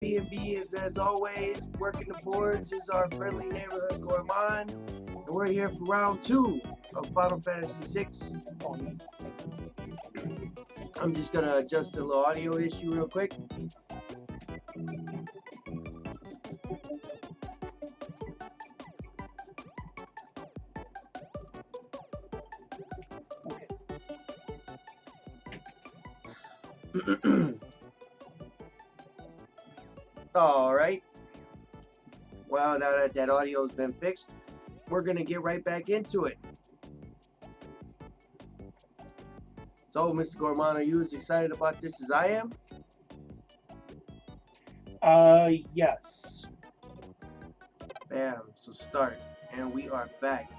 BnB is, as always, working the boards is our friendly neighborhood gourmand. And we're here for round 2 of Final Fantasy VI. I'm just going to adjust a little audio issue real quick. Alright. Well, now that that audio's been fixed, we're going to get right back into it. So, Mr. Gourmand, are you as excited about this as I am? Yes. Bam. So start. And we are back.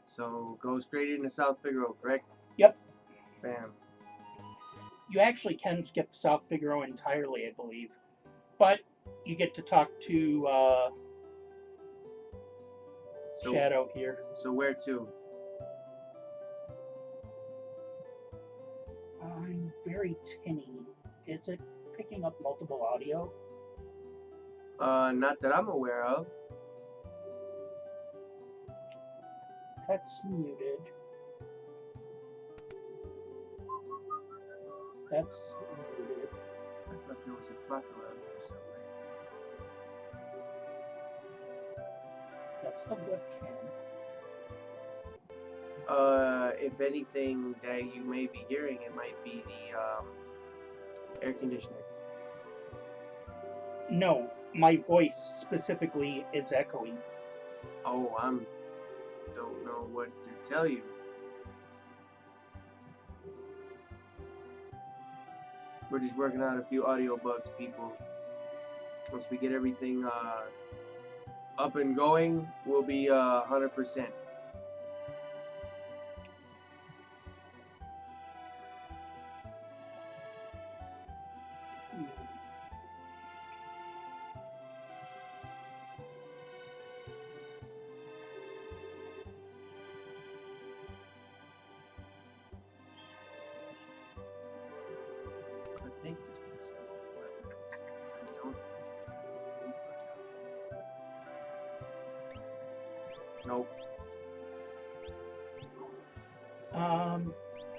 So go straight into South Figaro, correct? Yep. Bam. You actually can skip South Figaro entirely, I believe. But you get to talk to Shadow here. So where to? I'm very tinny. Is it picking up multiple audio? Not that I'm aware of. That's muted. That's muted. I thought there was a clock around here somewhere. That's the webcam. If anything that you may be hearing, it might be the air conditioner. No, my voice specifically is echoey. Oh, don't know what to tell you. We're just working out a few audio bugs, people. Once we get everything up and going, we'll be 100%. I think this one says weapons. I don't think. Nope.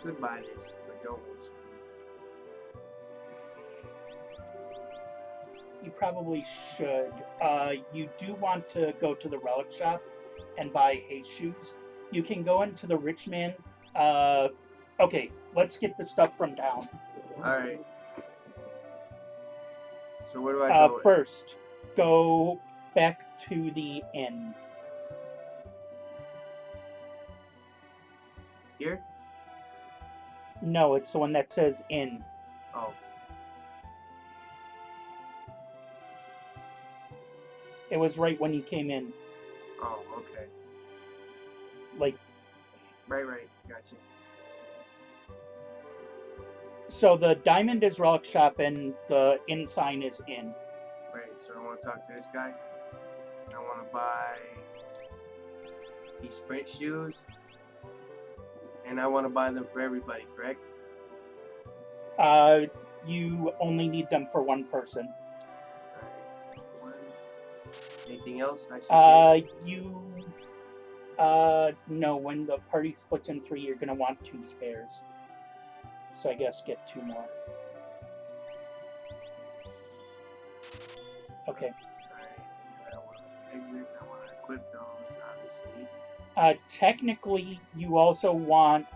Goodbye this, but don't. You probably should. You do want to go to the relic shop and buy haste shoes. You can go into the rich man. Okay, let's get the stuff from down. Alright. So where do I go? First, go back to the inn. Here? No, it's the one that says inn. Oh. It was right when you came in. Oh, okay. Like. Right. Gotcha. So the diamond is relic shop and the inn sign is inn. Right, so I want to talk to this guy. I want to buy these sprint shoes. And I want to buy them for everybody, correct? You only need them for one person. Alright, so one. Anything else I should No, when the party splits in 3, you're gonna want 2 spares. So I guess get 2 more. Okay. Alright, I want to exit, I want to equip those, obviously. Technically, you also want,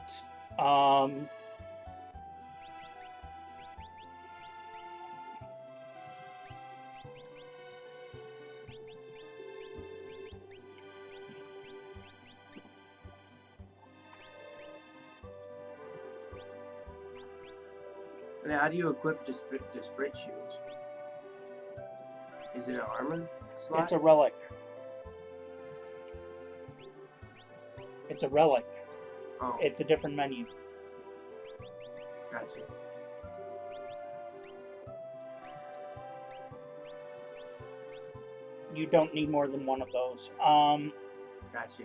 And how do you equip the sprint shoes? Is it an armor slot? It's a relic. It's a relic. Oh. It's a different menu. Gotcha. You don't need more than one of those. Gotcha.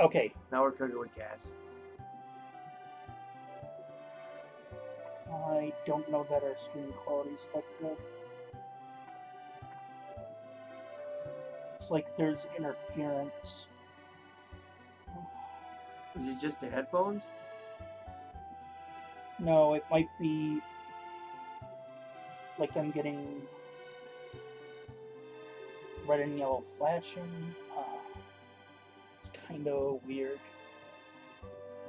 Okay. Now we're cooking with gas. I don't know that our stream quality's that good. It's like there's interference. Is it just the headphones? No, it might be like I'm getting red and yellow flashing. It's kind of weird.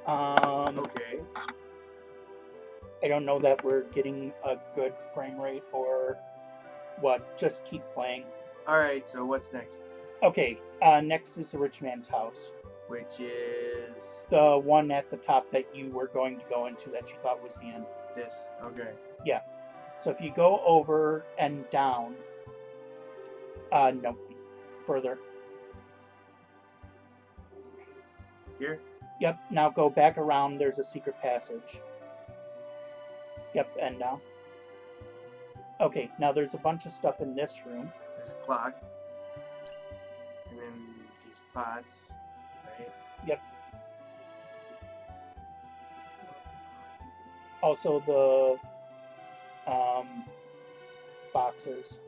Okay. I don't know that we're getting a good frame rate or what. Just keep playing. Alright, so what's next? Okay, next is the rich man's house. Which is The one at the top that you were going to go into that you thought was the end. this. Okay. Yeah. So if you go over and down, no, further. Here? Yep, now go back around. There's a secret passage. Yep, and now. Okay, now there's a bunch of stuff in this room. There's a clock. And then these pots. Right? Yep. Also the boxes.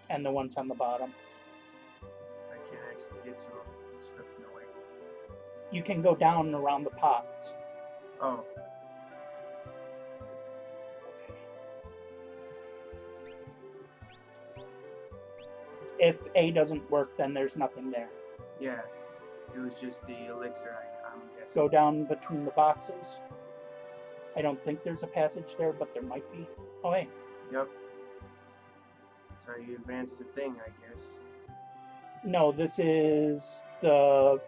And the ones on the bottom. I can't actually get to them. There's stuff in the way. You can go down around the pots. Oh. If A doesn't work, then there's nothing there. Yeah. It was just the elixir, I'm guessing. Go down between the boxes. I don't think there's a passage there, but there might be. Oh, hey. Yep. So you advanced the thing, I guess. No, this is the...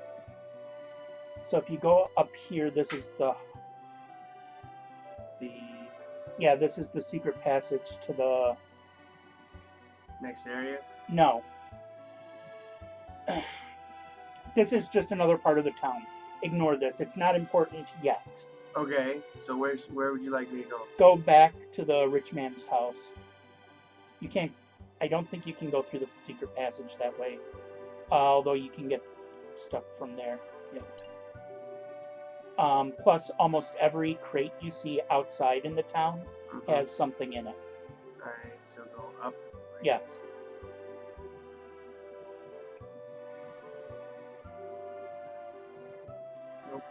So if you go up here, this is the... Yeah, this is the secret passage to the... Next area? No. This is just another part of the town. Ignore this. It's not important yet. Okay, so where would you like me to go? Go back to the rich man's house. You can't... I don't think you can go through the secret passage that way. Although you can get stuff from there. Yeah. Plus, almost every crate you see outside in the town has something in it. Alright, so go up. Yeah. Nope.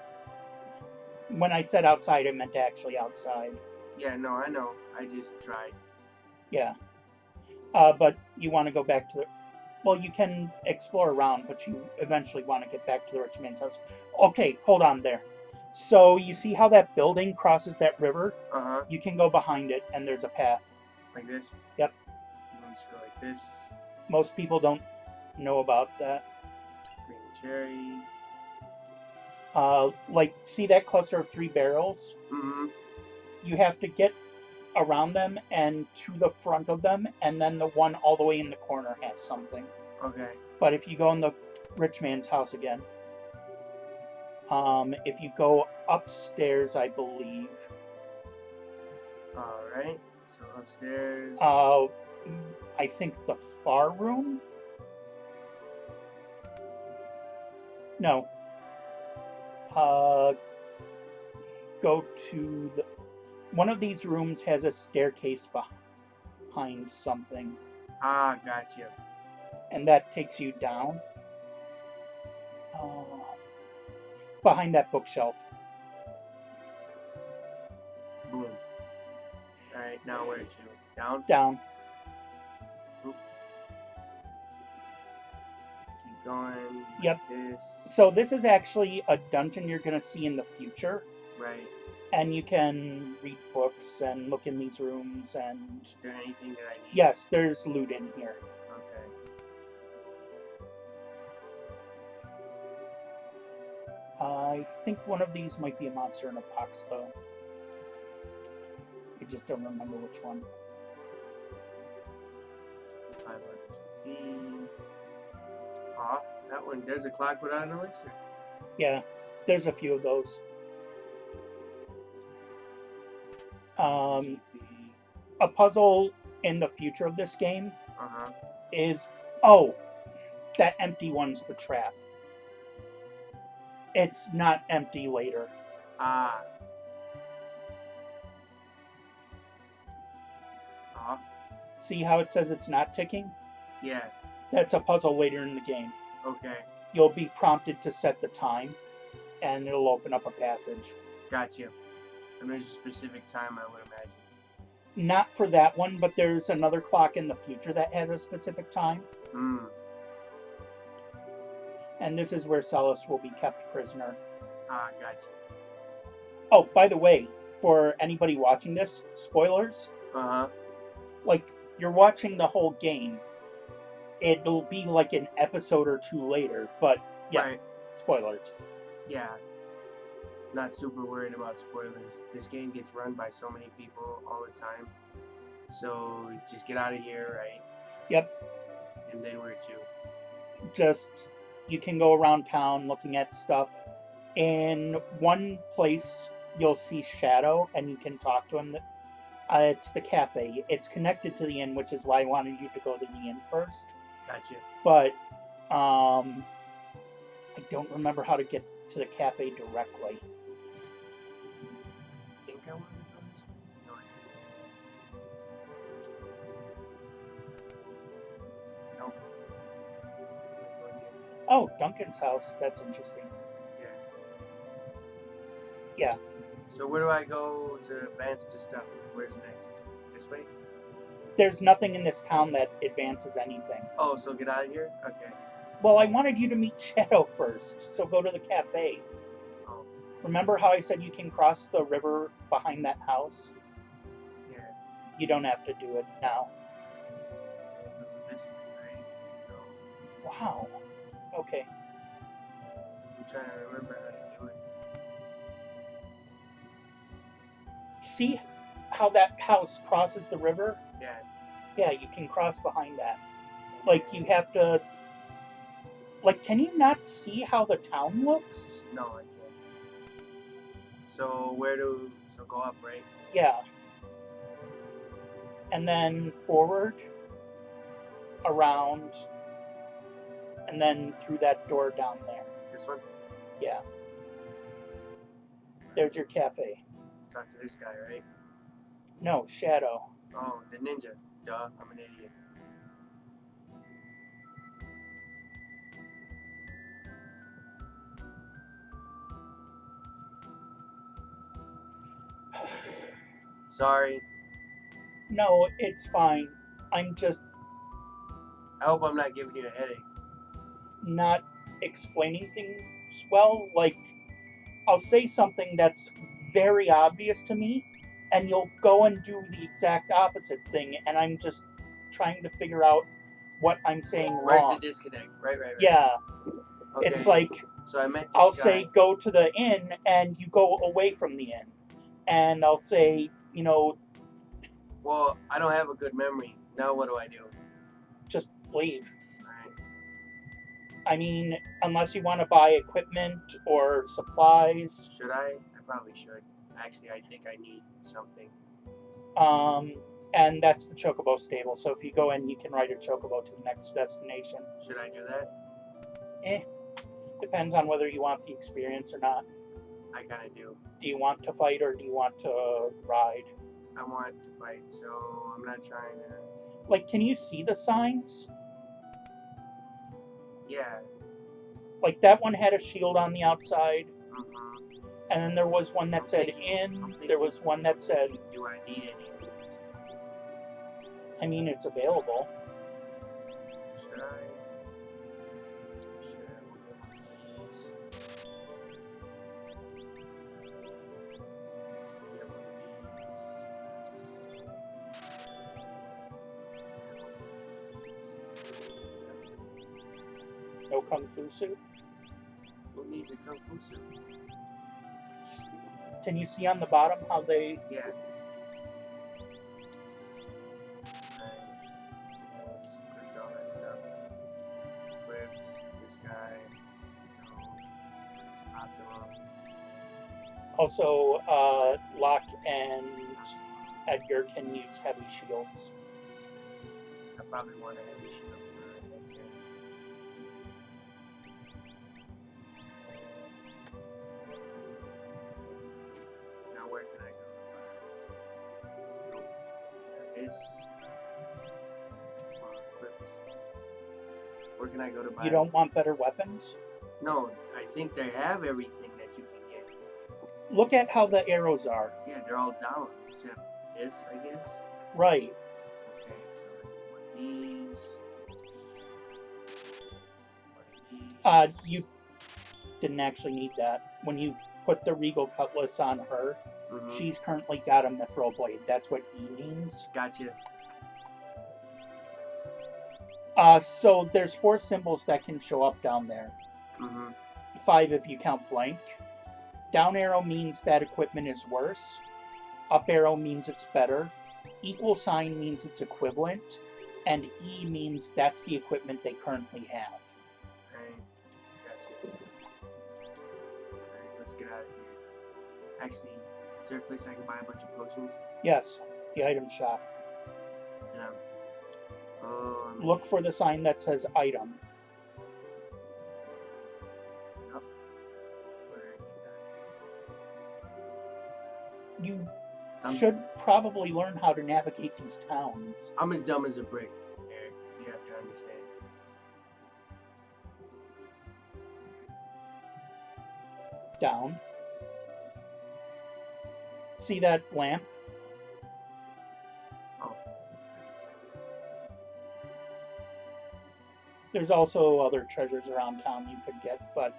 When I said outside, I meant actually outside. Yeah, no, I know. I just tried. Yeah. But you want to go back to the... Well, you can explore around, but you eventually want to get back to the rich man's house. Okay, hold on there. So you see how that building crosses that river? Uh-huh. You can go behind it, and there's a path. Like this? Yep. You just go like this. Most people don't know about that. Green cherry. Like, see that cluster of 3 barrels? Mm-hmm. You have to get around them and to the front of them, and then the one all the way in the corner has something. Okay. But if you go in the rich man's house again, if you go upstairs, I believe. Alright, so upstairs. I think the far room? No. Go to the... One of these rooms has a staircase behind something. Ah, gotcha. And that takes you down. Behind that bookshelf. Boom. Alright, now where to? Down? Down. Oop. Keep going. Yep. This. So this is actually a dungeon you're going to see in the future. Right. And you can read books and look in these rooms and... Is there anything that I need? Yes, there's loot in here. Okay. I think one of these might be a monster in a box, though. I just don't remember which one. 500 GP. Ah, that one. There's a clock without an elixir. Yeah, there's a few of those. A puzzle in the future of this game is... Oh! That empty one's the trap. It's not empty later. Ah. Oh, See how it says it's not ticking? yeah. That's a puzzle later in the game. Okay. You'll be prompted to set the time, and it'll open up a passage. Got you. And there's a specific time, I would imagine. Not for that one, but there's another clock in the future that has a specific time. Hmm. And this is where Celis will be kept prisoner. Ah, gotcha. Oh, by the way, for anybody watching this, spoilers. Uh-huh. Like, you're watching the whole game. It'll be like an episode or two later, but yeah, Right. spoilers. Yeah. Not super worried about spoilers. This game gets run by so many people all the time. So just get out of here, right? Yep. And then where to? Just, you can go around town looking at stuff. In one place, you'll see Shadow, and you can talk to him. It's the cafe. It's connected to the inn, which is why I wanted you to go to the inn first. Gotcha. But I don't remember how to get to the cafe directly. I think I want to go this way. No, Nope. Oh, Duncan's house. That's interesting. Yeah. Yeah. So where do I go to advance to stuff? Where's next? This way? There's nothing in this town that advances anything. Oh, so get out of here? Okay. Well, I wanted you to meet Shadow first, so go to the cafe. Oh, Remember how I said you can cross the river behind that house? yeah. You don't have to do it now. This way, right? No. Wow. Okay. I'm trying to remember how to do it. See how that house crosses the river? Yeah. Yeah, you can cross behind that. Like, you have to... Like, can you not see how the town looks? No, I can't. So so go up, right? Yeah. And then forward, around, and then through that door down there. This one? Yeah. There's your cafe. Talk to this guy, right? No, Shadow. Oh, the ninja. Duh, I'm an idiot. Sorry. No, it's fine. I'm just I hope I'm not giving you a headache. not explaining things well. Like, I'll say something that's very obvious to me, and you'll go and do the exact opposite thing, and I'm just trying to figure out what I'm saying Where's wrong. the disconnect? Right. Yeah, Okay. it's like, so I met this I'll guy. say go to the inn, and you go away from the inn. And I'll say, Well, I don't have a good memory. Now what do I do? just leave. Alright. I mean, unless you want to buy equipment or supplies. Should I? I probably should. Actually, I think I need something. And that's the Chocobo stable. So if you go in, you can ride a Chocobo to the next destination. Should I do that? Depends on whether you want the experience or not. I kind of do. Do you want to fight or do you want to ride? I want to fight, so I'm not trying to... Like, can you see the signs? Yeah. Like, that one had a shield on the outside. Mm-hmm. And then there was one that said in. There was one that said... Do I need any of these? I mean, it's available. Should I? Should I look at these? Yeah, one of these. No Kung Fu suit. Who needs a Kung Fu suit? Can you see on the bottom how they... Yeah. So just equip all that stuff. Equips this guy. Optimum. Also, Locke and Edgar can use heavy shields. I probably want a heavy shield for Edgar. where can I go? This. Clips. Where can I go to buy? You don't want better weapons? No, I think they have everything that you can get. Look at how the arrows are. Yeah, they're all down except this, I guess. Right. Okay, so one of these. One of these. You didn't actually need that. When you put the Regal Cutlass on her, she's currently got a Mithril Blade. That's what E means. Gotcha. So there's 4 symbols that can show up down there. 5 if you count blank. Down arrow means that equipment is worse. Up arrow means it's better. Equal sign means it's equivalent. And E means that's the equipment they currently have. Alright, gotcha. Alright, let's get out of here. Actually, is there a place I can buy a bunch of potions? Yes, the item shop. Yeah. Look for the sign that says item. Yep. You should probably learn how to navigate these towns. I'm as dumb as a brick, Eric. You have to understand. Down. See that lamp? Oh. There's also other treasures around town you could get, but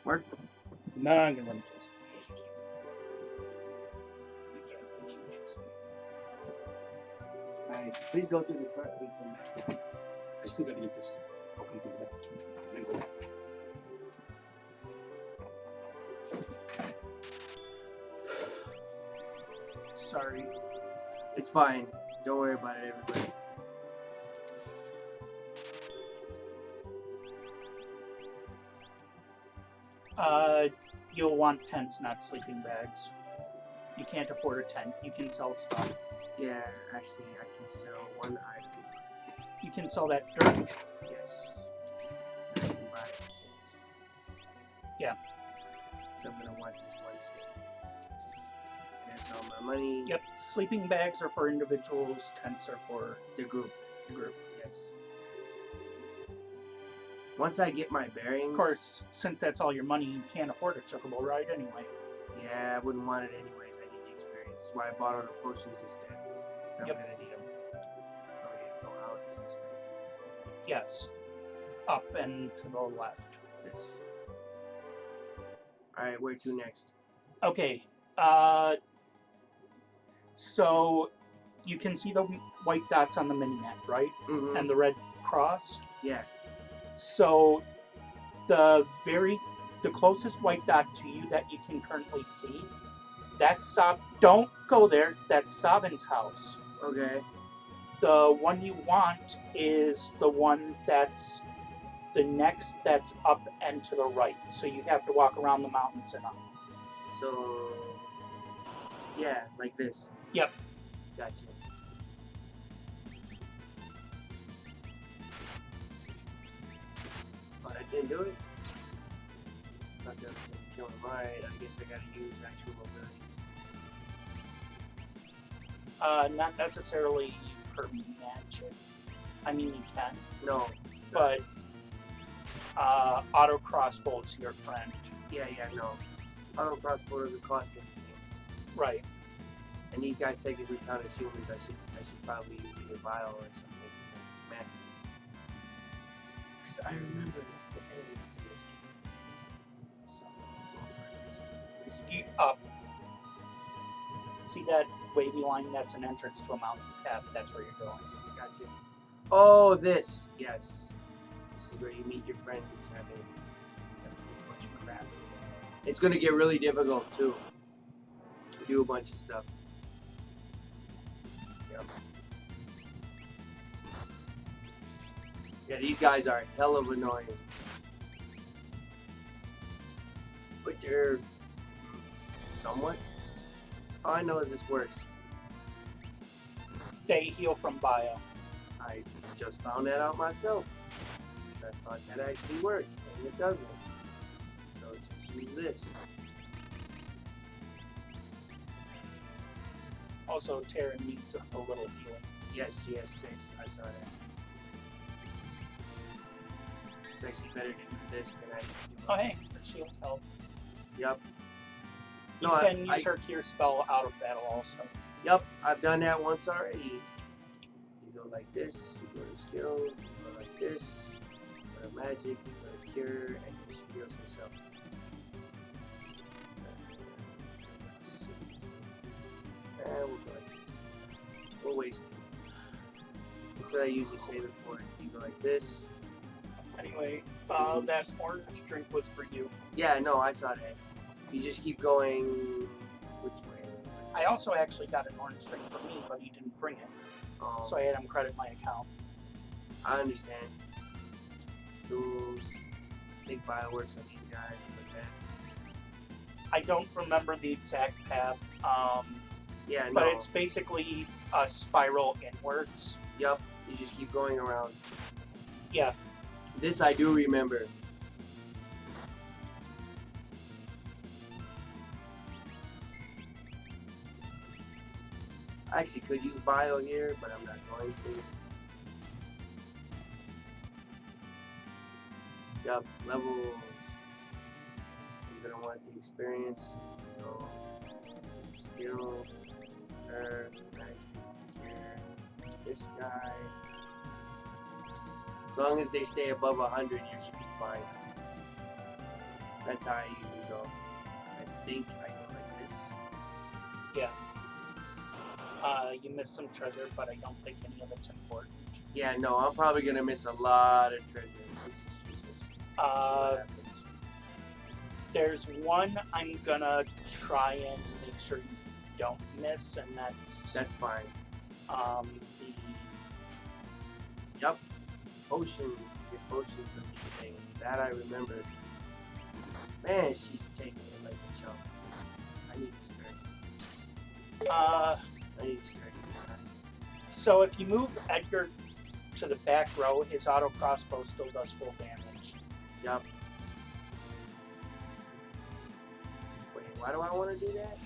Work. no, I'm gonna run this. Alright, please go through the front. We come back. I still gotta get this. I'll come through that. And then go. Sorry. It's fine. Don't worry about it, everybody. You'll want tents, not sleeping bags. You can't afford a tent. You can sell stuff. Yeah, actually, I can sell one item. You can sell that dirt. Yes. I can buy it. Yeah. So I'm gonna want this one too. And that's all my money. Yep. Sleeping bags are for individuals. Tents are for The group. the group. Yes. Once I get my bearings. Of course, since that's all your money, you can't afford a chuckable ride anyway. Yeah, I wouldn't want it anyways. I need the experience. That's why I bought all the potions instead. I'm Yep. gonna need them. Oh yeah, go out is this way. Yes. Up and to the left. This. Alright, where to next? Okay. So you can see the white dots on the mini-map, right? Mm-hmm. And the red cross. Yeah. So the closest white dot to you that you can currently see, that's don't go there. That's Sabin's house. Okay. The one you want is the one that's the next that's up and to the right. So you have to walk around the mountains and up. So yeah, like this. Yep. Gotcha. But I didn't do it. Not that I'm killing right. I guess I gotta use actual abilities. Not necessarily per magic. I mean, you can, No. but auto crossbow's your friend. Yeah, no. Auto crossbow doesn't cost anything. Right. And these guys technically count as humans. I should probably use a vial or something. Man. 'Cause I remember the heads in this game. So, You up. See that wavy line? That's an entrance to a mountain path. That's where you're going. gotcha. Oh, this. Yes. This is where you meet your friends having a bunch of crap. It's gonna get really difficult too. Do a bunch of stuff. Yep. Yeah, these guys are hell of annoying. But they're somewhat. All I know is this works. They heal from bio. I just found that out myself. 'Cause I thought that actually worked, and it doesn't. So just use this. Also, Terra needs a little healing. Yes, she has 6. I saw that. It's actually better to do this than actually do Oh, hey, her shield help. Yep. You No, can use her cure spell out of battle also. Yep, I've done that once already. You go like this, you go to skills, you go like this, you go to magic, you go to cure, and she heals herself. And we'll go like this. We'll waste it. Instead I usually save it for it. You go like this. Anyway, that orange drink was for you. Yeah, no, I saw that. You just keep going which way? I also actually got an orange drink for me, but he didn't bring it. So I had him credit my account. I understand. Tools. I think Bioworks on these guys like that. I don't remember the exact path, Yeah, but no. it's basically a spiral inwards. Yup. You just keep going around. Yeah. This I do remember. I actually could use bio here, but I'm not going to. Yup, levels. I'm gonna want the experience. So, skill, magic, cure, this guy. As long as they stay above 100, you should be fine. That's how I usually go. I think I go like this. Yeah. You missed some treasure, but I don't think any of it's important. Yeah, no, I'm probably gonna miss a lot of treasure. Let's just use this. See what happens. There's one I'm gonna try and make sure you don't miss, and that's fine. the Yup. Potions. You get potions from these things. That I remember. Man, she's taking it like a chump. I need to start. I need to start doing that. So if you move Edgar to the back row, his auto crossbow still does full damage. Yup. Wait, why do I want to do that?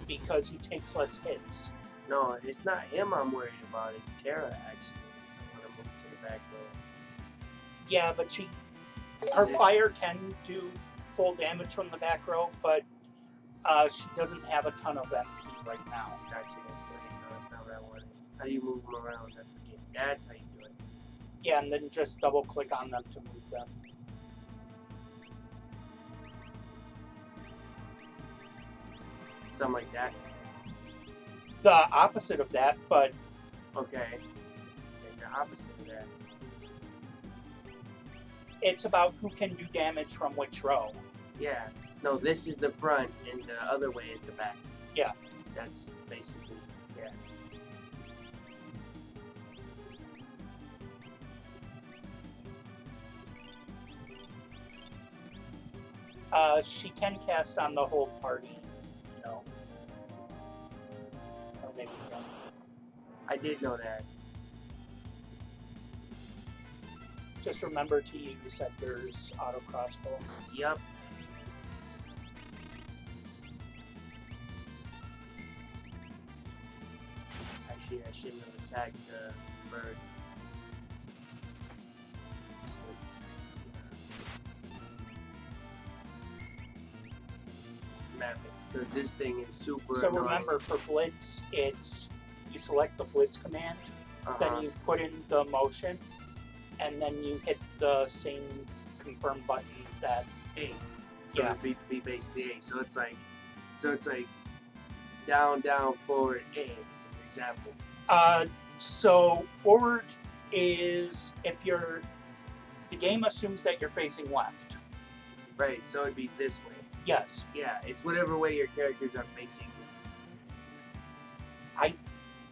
Because he takes less hits. No, it's not him I'm worried about. It's Terra, actually. I want to move to the back row. Yeah, but This her is it. fire can do full damage from the back row, but she doesn't have a ton of MP right now. Gotcha. No, that's not what I wanted. How do you move them around? I forget. That's how you do it. Yeah, and then just double click on them to move them. Something like that. The opposite of that, but Okay. And the opposite of that. it's about who can do damage from which row. Yeah. No, this is the front, and the other way is the back. Yeah. That's basically, yeah. She can cast on the whole party, you know. Or maybe one. I did know that. Just remember to use Edgar's auto crossbow. Yup. Actually, I shouldn't have attacked the bird. Should have attacked Mammoth, because this thing is super So annoying. remember, for Blitz, it's you select the Blitz command, then you put in the motion, and then you hit the same confirm button that A. So Yeah. it'd be basically A. So it's like down, down, forward, A. As an example. So forward is if the game assumes that you're facing left. Right. So it'd be this way. Yes. Yeah. It's whatever way your characters are facing.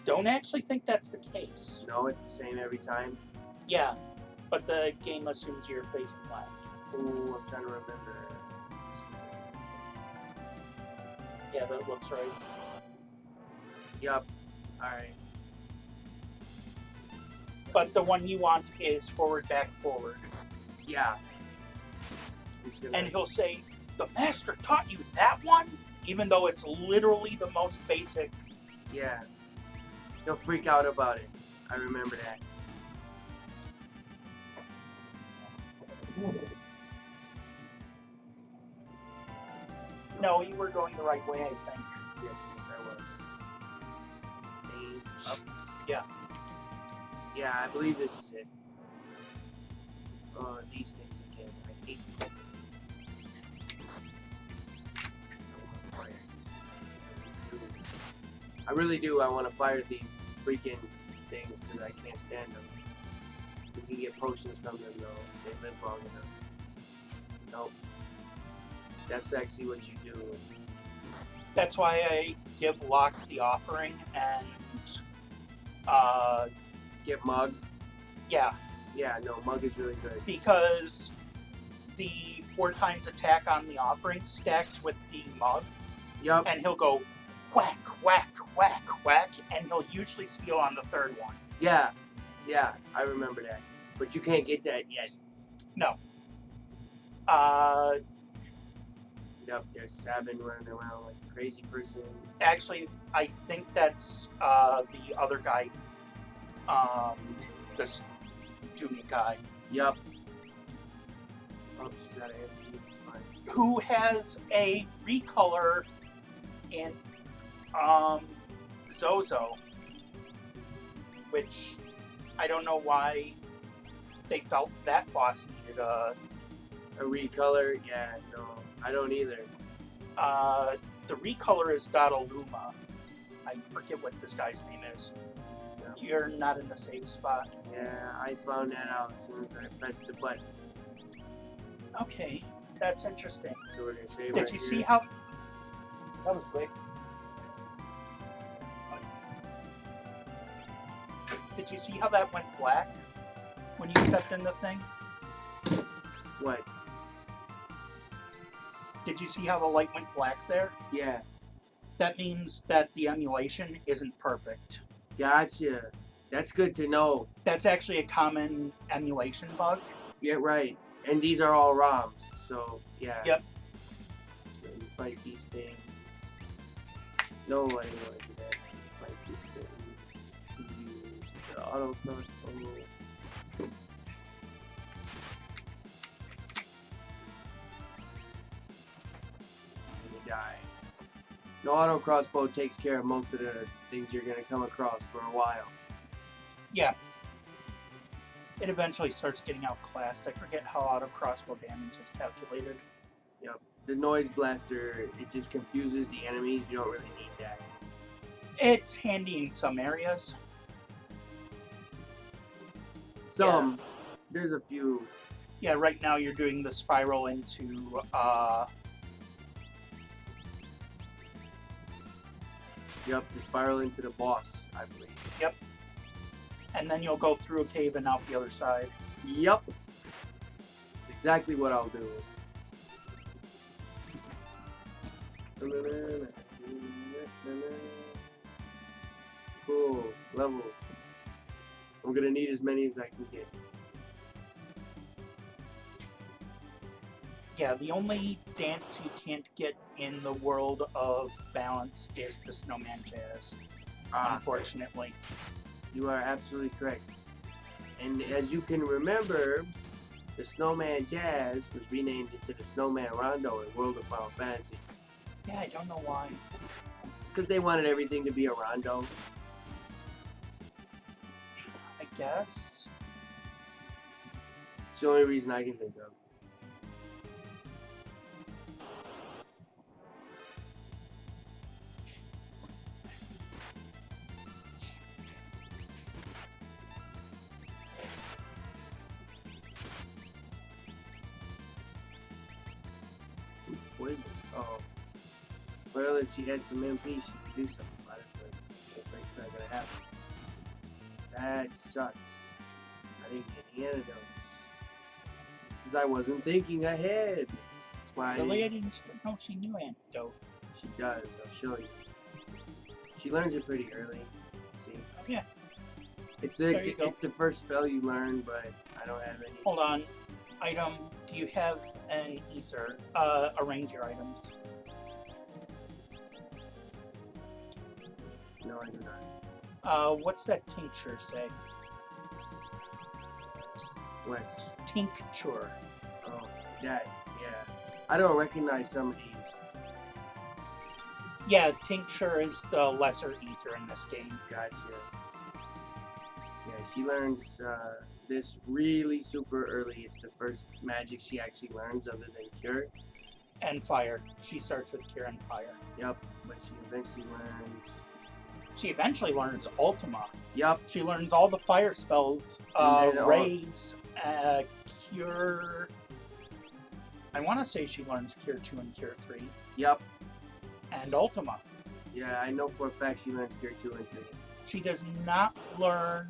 Don't actually think that's the case. No, it's the same every time. Yeah, but the game assumes you're facing left. Ooh, I'm trying to remember. Yeah, that looks right. Yup. Alright. But the one you want is forward, back, forward. Yeah. He's gonna, And he'll say, "The master taught you that one?" Even though it's literally the most basic. yeah. He'll freak out about it. I remember that. No, you were going the right way, I think. Yes, I was. Same up. Yeah. Yeah, I believe this is it. Oh, these things again. I hate these things. I wanna fire these things. I really do. I want to fire these freaking things because I can't stand them. You can get potions from them though. They live long enough. Nope. That's actually what you do. That's why I give Locke the offering and Get Mug. yeah, Yeah, no, Mug is really good. because the 4 times attack on the offering stacks with the mug, Yup. and he'll go whack, whack, whack, whack, and he'll usually steal on the 3rd one. Yeah, I remember that. But you can't get that yet. No. Yup, there's Sabin running around like a crazy person. Actually, I think that's the other guy, the student guy, Yup. Oh, she's out of MP. It's fine. who has a recolor in Zozo, which I don't know why they felt that boss needed a. A recolor? Yeah, no, I don't either. The recolor is Dataluma. I forget what this guy's name is. Yeah. You're not in the safe spot. Yeah, I found that out as soon as I pressed the button. Okay, that's interesting. So we're gonna save Did right you here. see how? That was quick. Did you see how that went black when you stepped in the thing? What? Did you see how the light went black there? Yeah, That means that the emulation isn't perfect. gotcha. That's good to know. That's actually a common emulation bug. Yeah, right. And these are all ROMs, so yeah. Yep. So you fight these things. No, I didn't want to do that. Fight these things. Use the auto crossbow. And you die. The auto crossbow takes care of most of the things you're gonna come across for a while. Yeah. It eventually starts getting outclassed. I forget how auto crossbow damage is calculated. Yep. The noise blaster, it just confuses the enemies. You don't really need that. It's handy in some areas. Some. There's a few. Yeah, right now you're doing the spiral into Yep, the spiral into the boss, I believe. and then you'll go through a cave and out the other side. Yep. It's exactly what I'll do. Cool. Level. I'm gonna need as many as I can get. Yeah, the only dance you can't get in the world of balance is the snowman jazz, unfortunately. You are absolutely correct. And as you can remember, the Snowman Jazz was renamed into the Snowman Rondo in World of Final Fantasy. Yeah, I don't know why. Because they wanted everything to be a rondo. I guess. It's the only reason I can think of. Who's poison? Oh. Well, if she has some MP, she could do something about it, but looks like it's not gonna happen. That sucks. I didn't get any antidotes. Because I wasn't thinking ahead. That's why Really, I didn't know she knew antidote. she does. I'll show you. She learns it pretty early. See? Yeah. It's There you go. it's the first spell you learn, but I don't have any. Hold on. Item. Do you have an ether? Arrange your items. No, I do not. What's that tincture say? What? Tincture. Oh, that. Yeah. I don't recognize some of these. Yeah, tincture is the lesser ether in this game. Gotcha. Yeah, she learns this really super early. It's the first magic she actually learns other than cure. And fire. She starts with cure and fire. Yep, but she eventually learns. She eventually learns Ultima. Yep, She learns all the fire spells. And then Raise, cure. I want to say she learns cure 2 and cure 3. yep. And Ultima. Yeah, I know for a fact she learns cure 2 and 3. She does not learn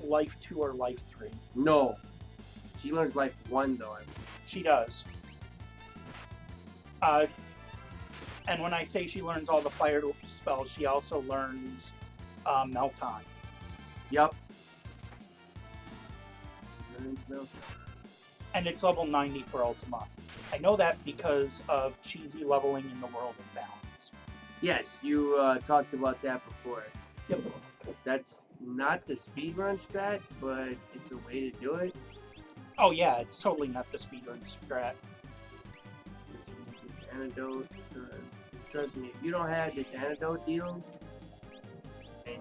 life 2 or life 3. No. She learns life 1 though. She does. And when I say she learns all the fire spells, she also learns Melton. Yep. She learns Melton. And it's level 90 for Ultima. I know that because of cheesy leveling in the World of Balance. Yes, you talked about that before. Yep. That's not the speedrun strat, but it's a way to do it. Oh yeah, it's totally not the speedrun strat. This antidote, because trust me, if you don't have this antidote deal, and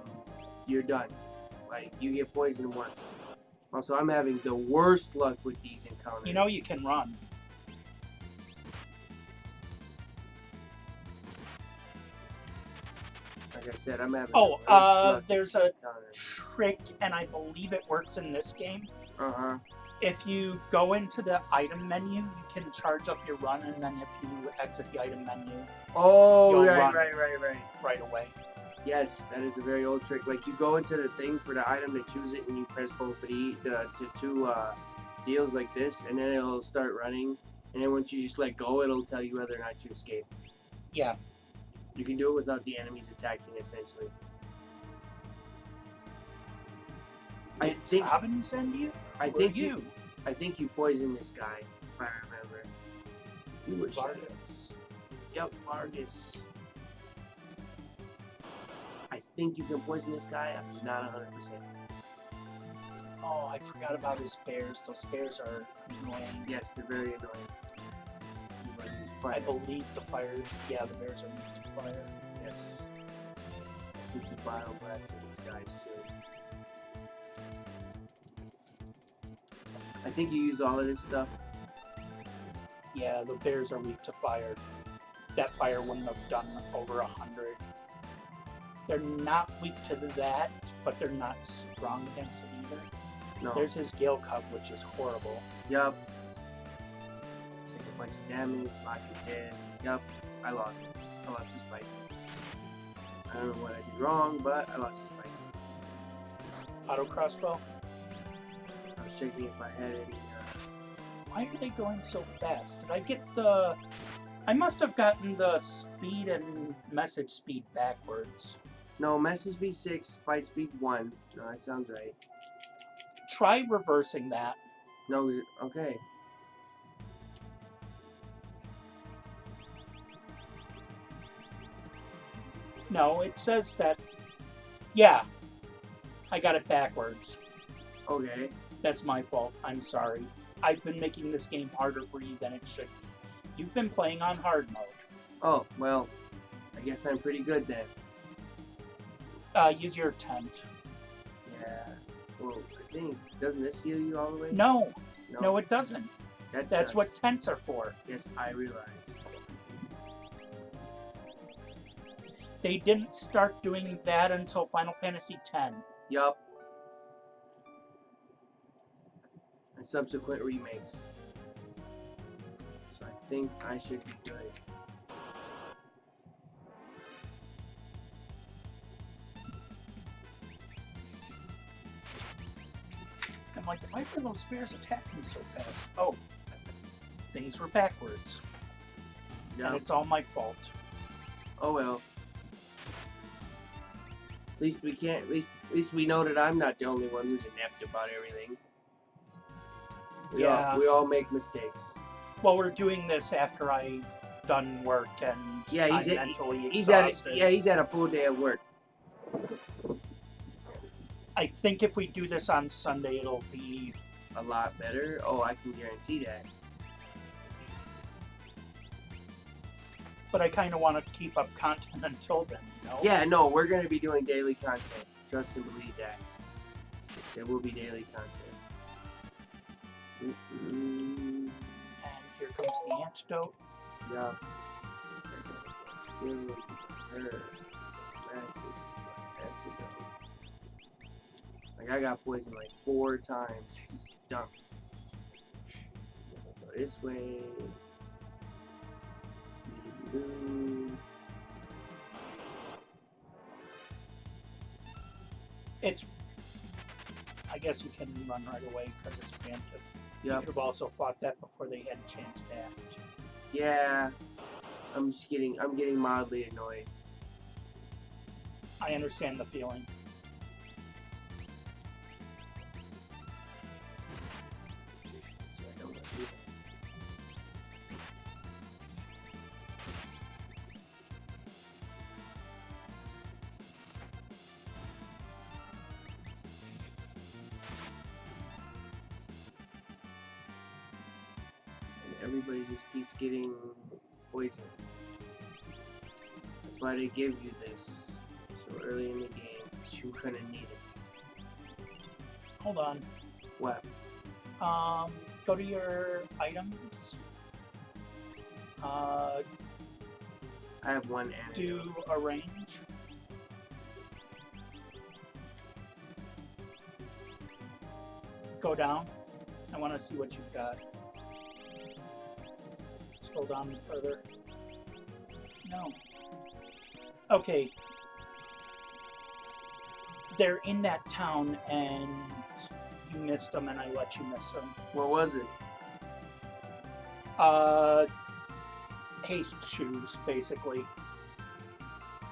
you're done. Like, you get poisoned once. Also, I'm having the worst luck with these encounters. You know you can run. Like I said, I'm having Oh, the worst luck with there's these a encounters. trick, and I believe it works in this game. Uh-huh. If you go into the item menu, you can charge up your run, and then if you exit the item menu Oh, You'll right, run. right. right away. Yes, that is a very old trick. Like, you go into the thing for the item to choose it, and you press both of the two deals like this, and then it'll start running. And then once you just let go, it'll tell you whether or not you escape. Yeah. You can do it without the enemies attacking, essentially. I Did think Sabin send you? I Or think you. I think you poisoned this guy, if I remember. You were Vargas. Yep, Vargas. I think you can poison this guy. I'm not 100%. Oh, I forgot about his bears. Those bears are annoying. Yes, they're very annoying. You might use fire. I believe the fire. Yeah, the bears are weak to fire. Yes. I think you bio blasted these guys too. I think you use all of this stuff. Yeah, the bears are weak to fire. That fire wouldn't have done over 100. They're not weak to that, but they're not strong against it either. No. There's his Gale Cub, which is horrible. Yup. Take a bunch of damage, lock your head. Yup. I lost. I lost this fight. I don't know what I did wrong, but I lost this fight. Auto crossbow. I was checking if I had any. Why are they going so fast? Did I get the... I must have gotten the speed and message speed backwards. No, message speed 6, fight speed 1. No, that sounds right. Try reversing that. No, okay. No, it says that... Yeah. I got it backwards. Okay. That's my fault. I'm sorry. I've been making this game harder for you than it should be. You've been playing on hard mode. Oh, well, I guess I'm pretty good then. Use your tent. Yeah. Well, I think, doesn't this heal you all the way? No, no, it doesn't. That That's sucks. what tents are for. Yes, I realize. They didn't start doing that until Final Fantasy X. Yup. And subsequent remakes. So I think I should be good. I'm like, why were those bears attacking so fast? Oh, things were backwards. And Yup. it's all my fault. Oh well. At least we can't. At least we know that I'm not the only one who's inept about everything. Yeah. We all make mistakes. Well, we're doing this after I've done work and Yeah, I'm mentally he's exhausted. he's had a full day of work. I think if we do this on Sunday, it'll be A lot better. Oh, I can guarantee that. but I kind of want to keep up content until then, you know? Yeah, no, we're gonna be doing daily content. Trust and believe that. There will be daily content. And here comes the antidote. Yeah. Still her. Antidote. Like I got poisoned like 4 times. Done. Go this way. It's, I guess you can run right away because it's preemptive. You Yep. could have also fought that before they had a chance to act. Yeah. I'm getting mildly annoyed. I understand the feeling. So I don't want to do that. Everybody just keeps getting poisoned. That's why they give you this so early in the game, because you're gonna need it. Hold on. What? Go to your items. I have one antidote. Do arrange. Go down. I want to see what you've got. Scroll down further. No. Okay. They're in that town and you missed them and I let you miss them. What was it? Haste shoes, basically.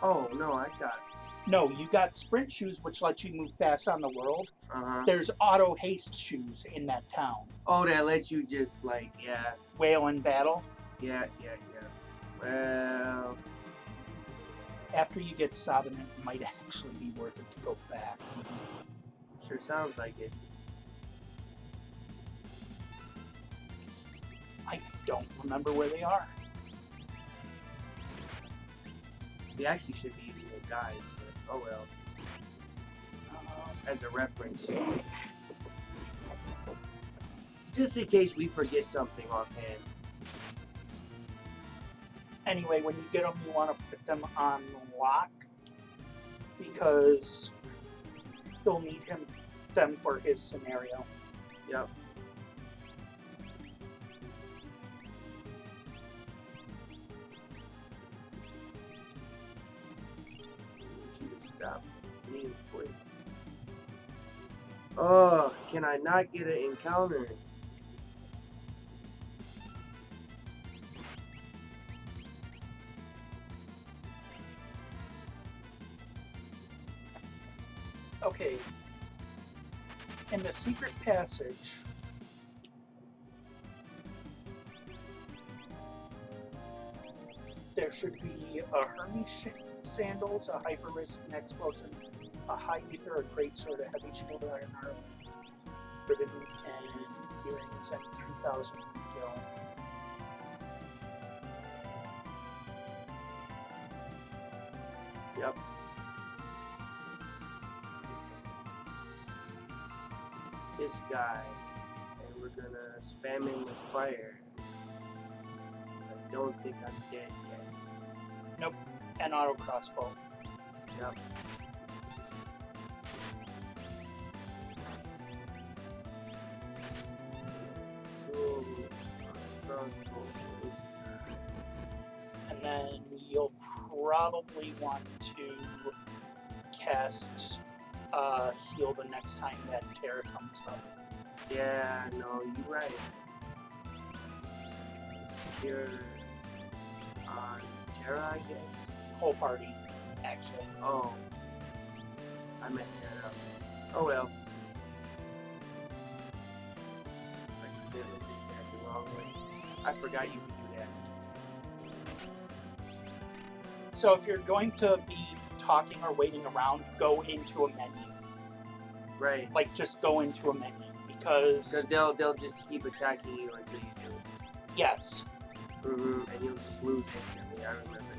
Oh, no, I got No, you got sprint shoes, which let you move fast on the world. Uh-huh. There's auto haste shoes in that town. Oh, that lets you just, like, yeah. Whale in battle. Yeah. Well... After you get Sabin, it might actually be worth it to go back. Sure sounds like it. I don't remember where they are. We actually should be using a guide, but oh well. As a reference. Just in case we forget something offhand. Anyway, when you get them, you want to put them on lock because you'll need them for his scenario. Yep. You to stop being poisoned. Oh, can I not get an encounter? Okay. In the secret passage, there should be a Hermes sandals, a hyper risk next potion, a high ether, a great sword, a heavy shield, iron armor, ribbon, and earrings at 3,000 retail. Yep. This guy, and we're gonna spam him with fire. I don't think I'm dead yet. Nope, an auto crossbow. Yep. So, crossbow. And then you'll probably want to cast heal the next time that Terra comes up. Yeah, no, you're right. Secure on Terra, I guess. Whole party, actually. Oh. I messed that up. Oh well. I accidentally did that the wrong way. I forgot you could do that. So if you're going to be talking or waiting around, go into a menu. Right. Like, just go into a menu. Because, They'll just keep attacking you until you do. yes. And you'll just lose instantly. I remember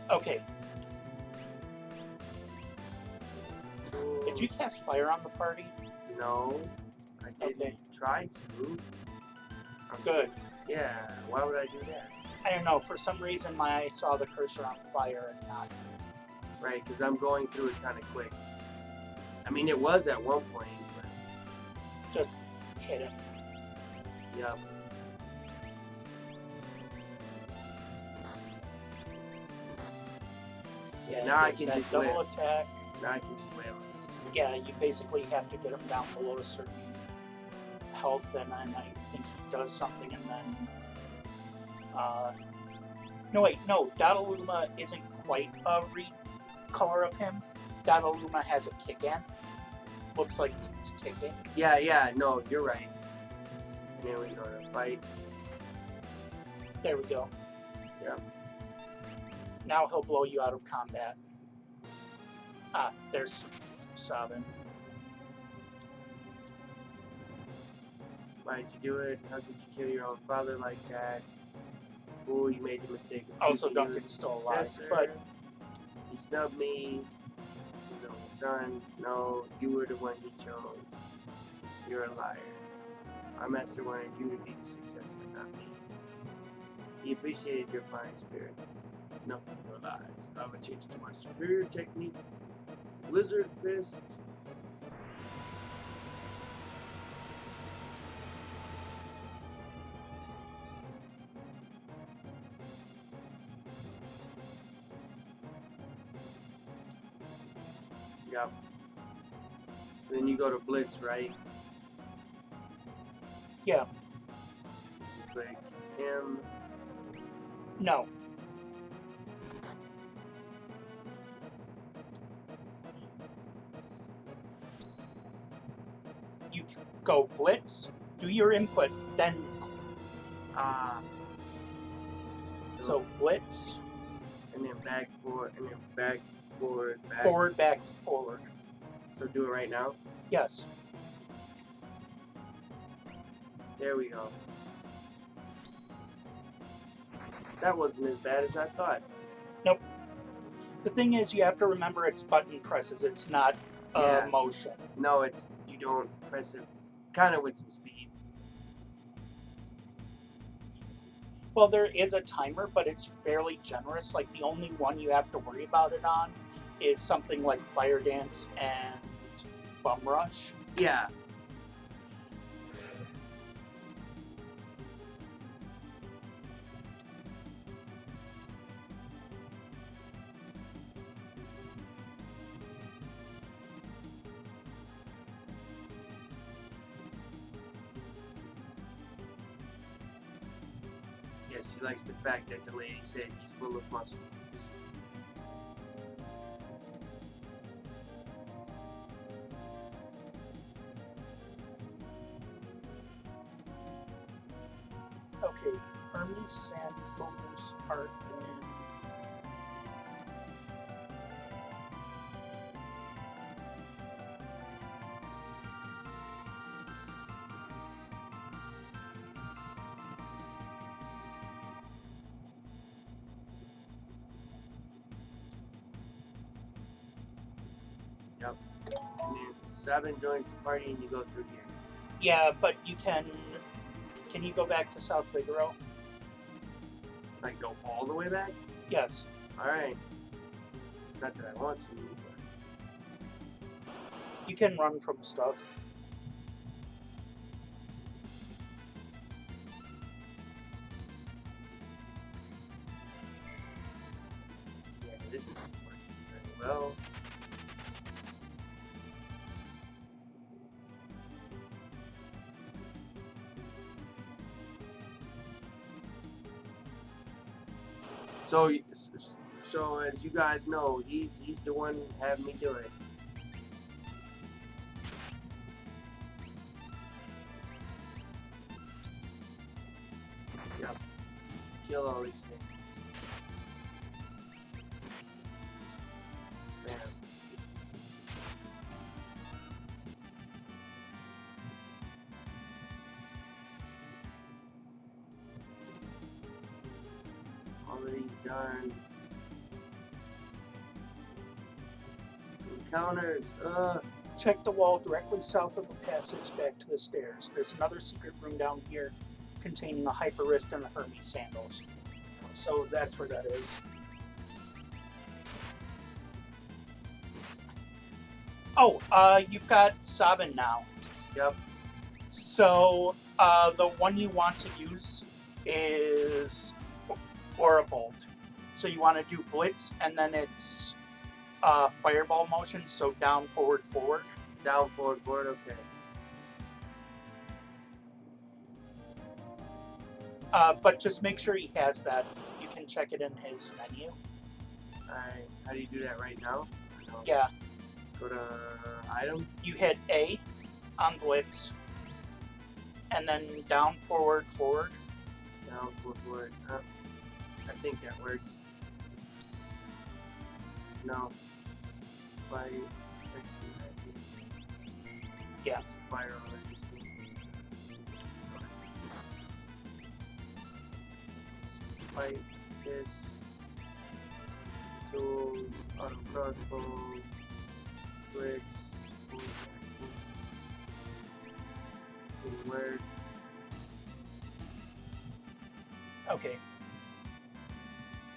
that. Okay. So, Did you cast fire on the party? No, I didn't try to. Good. Yeah, why would I do that? I don't know. For some reason, I saw the cursor on fire and not. Right, because I'm going through it kind of quick. I mean, it was at one point, but... Just hit him. Yep. Yeah, now I can that just double whip. attack. Now I can just whip on these two. Yeah, you basically have to get him down below a certain health, and then I think he does something, and then... no, wait, no, Dodaluma isn't quite a recolor of him. Dodaluma has a kick-in. Looks like it's kicking. Yeah, no, you're right. And then we go to fight. There we go. Yeah. Now he'll blow you out of combat. Ah, there's Sabin. Why did you do it? How could you kill your own father like that? Fool, you made the mistake of Also, choosing you Duncan's as still a alive, successor. but... He snubbed me. His only son. No, you were the one he chose. You're a liar. Our master wanted you to be the successor, not me. He appreciated your fine spirit. Nothing but lies. I would change to my superior technique. Blizzard Fist. Yep. Then you go to Blitz, right? Yeah, You click him. no. You go Blitz, do your input, then... So Blitz, And then back forward, and then back forward, back. forward, back, forward. So do it right now. Yes. There we go. That wasn't as bad as I thought. The thing is, you have to remember it's button presses, it's not Yeah. motion. No, it's you don't press it. Kind of with some speed. Well, there is a timer, but it's fairly generous. Like, the only one you have to worry about it on is something like Fire Dance and Bum Rush. Yeah. Yes, he likes the fact that the lady said he's full of muscle. Okay, Hermes and Bonus are in. Yep. And then 7 joins the party and you go through here. Yeah, but you can. Can you go back to South Figaro? Like go all the way back? Yes. Alright. Not that I want to. You can run from stuff. Yeah, this is working very well. So as you guys know, he's the one having me do it. kill all these things. Man. All of these done. Encounters. Check the wall directly south of the passage back to the stairs. There's another secret room down here containing a hyper wrist and the Hermes sandals. So that's where that is. Oh, you've got Sabin now. Yep. So the one you want to use is Aurabolt. So you want to do Blitz, and then it's Fireball motion, so down, forward, forward. Down, forward, forward, okay. But just make sure he has that. You can check it in his menu. Alright, how do you do that right now? No. Yeah, Go to item. you hit A on Blitz, and then down, forward, forward. Down, forward, forward. I think that works. No. By Yeah. Spiral or just fight this. Tools, auto crossbow, blitz, word. Okay.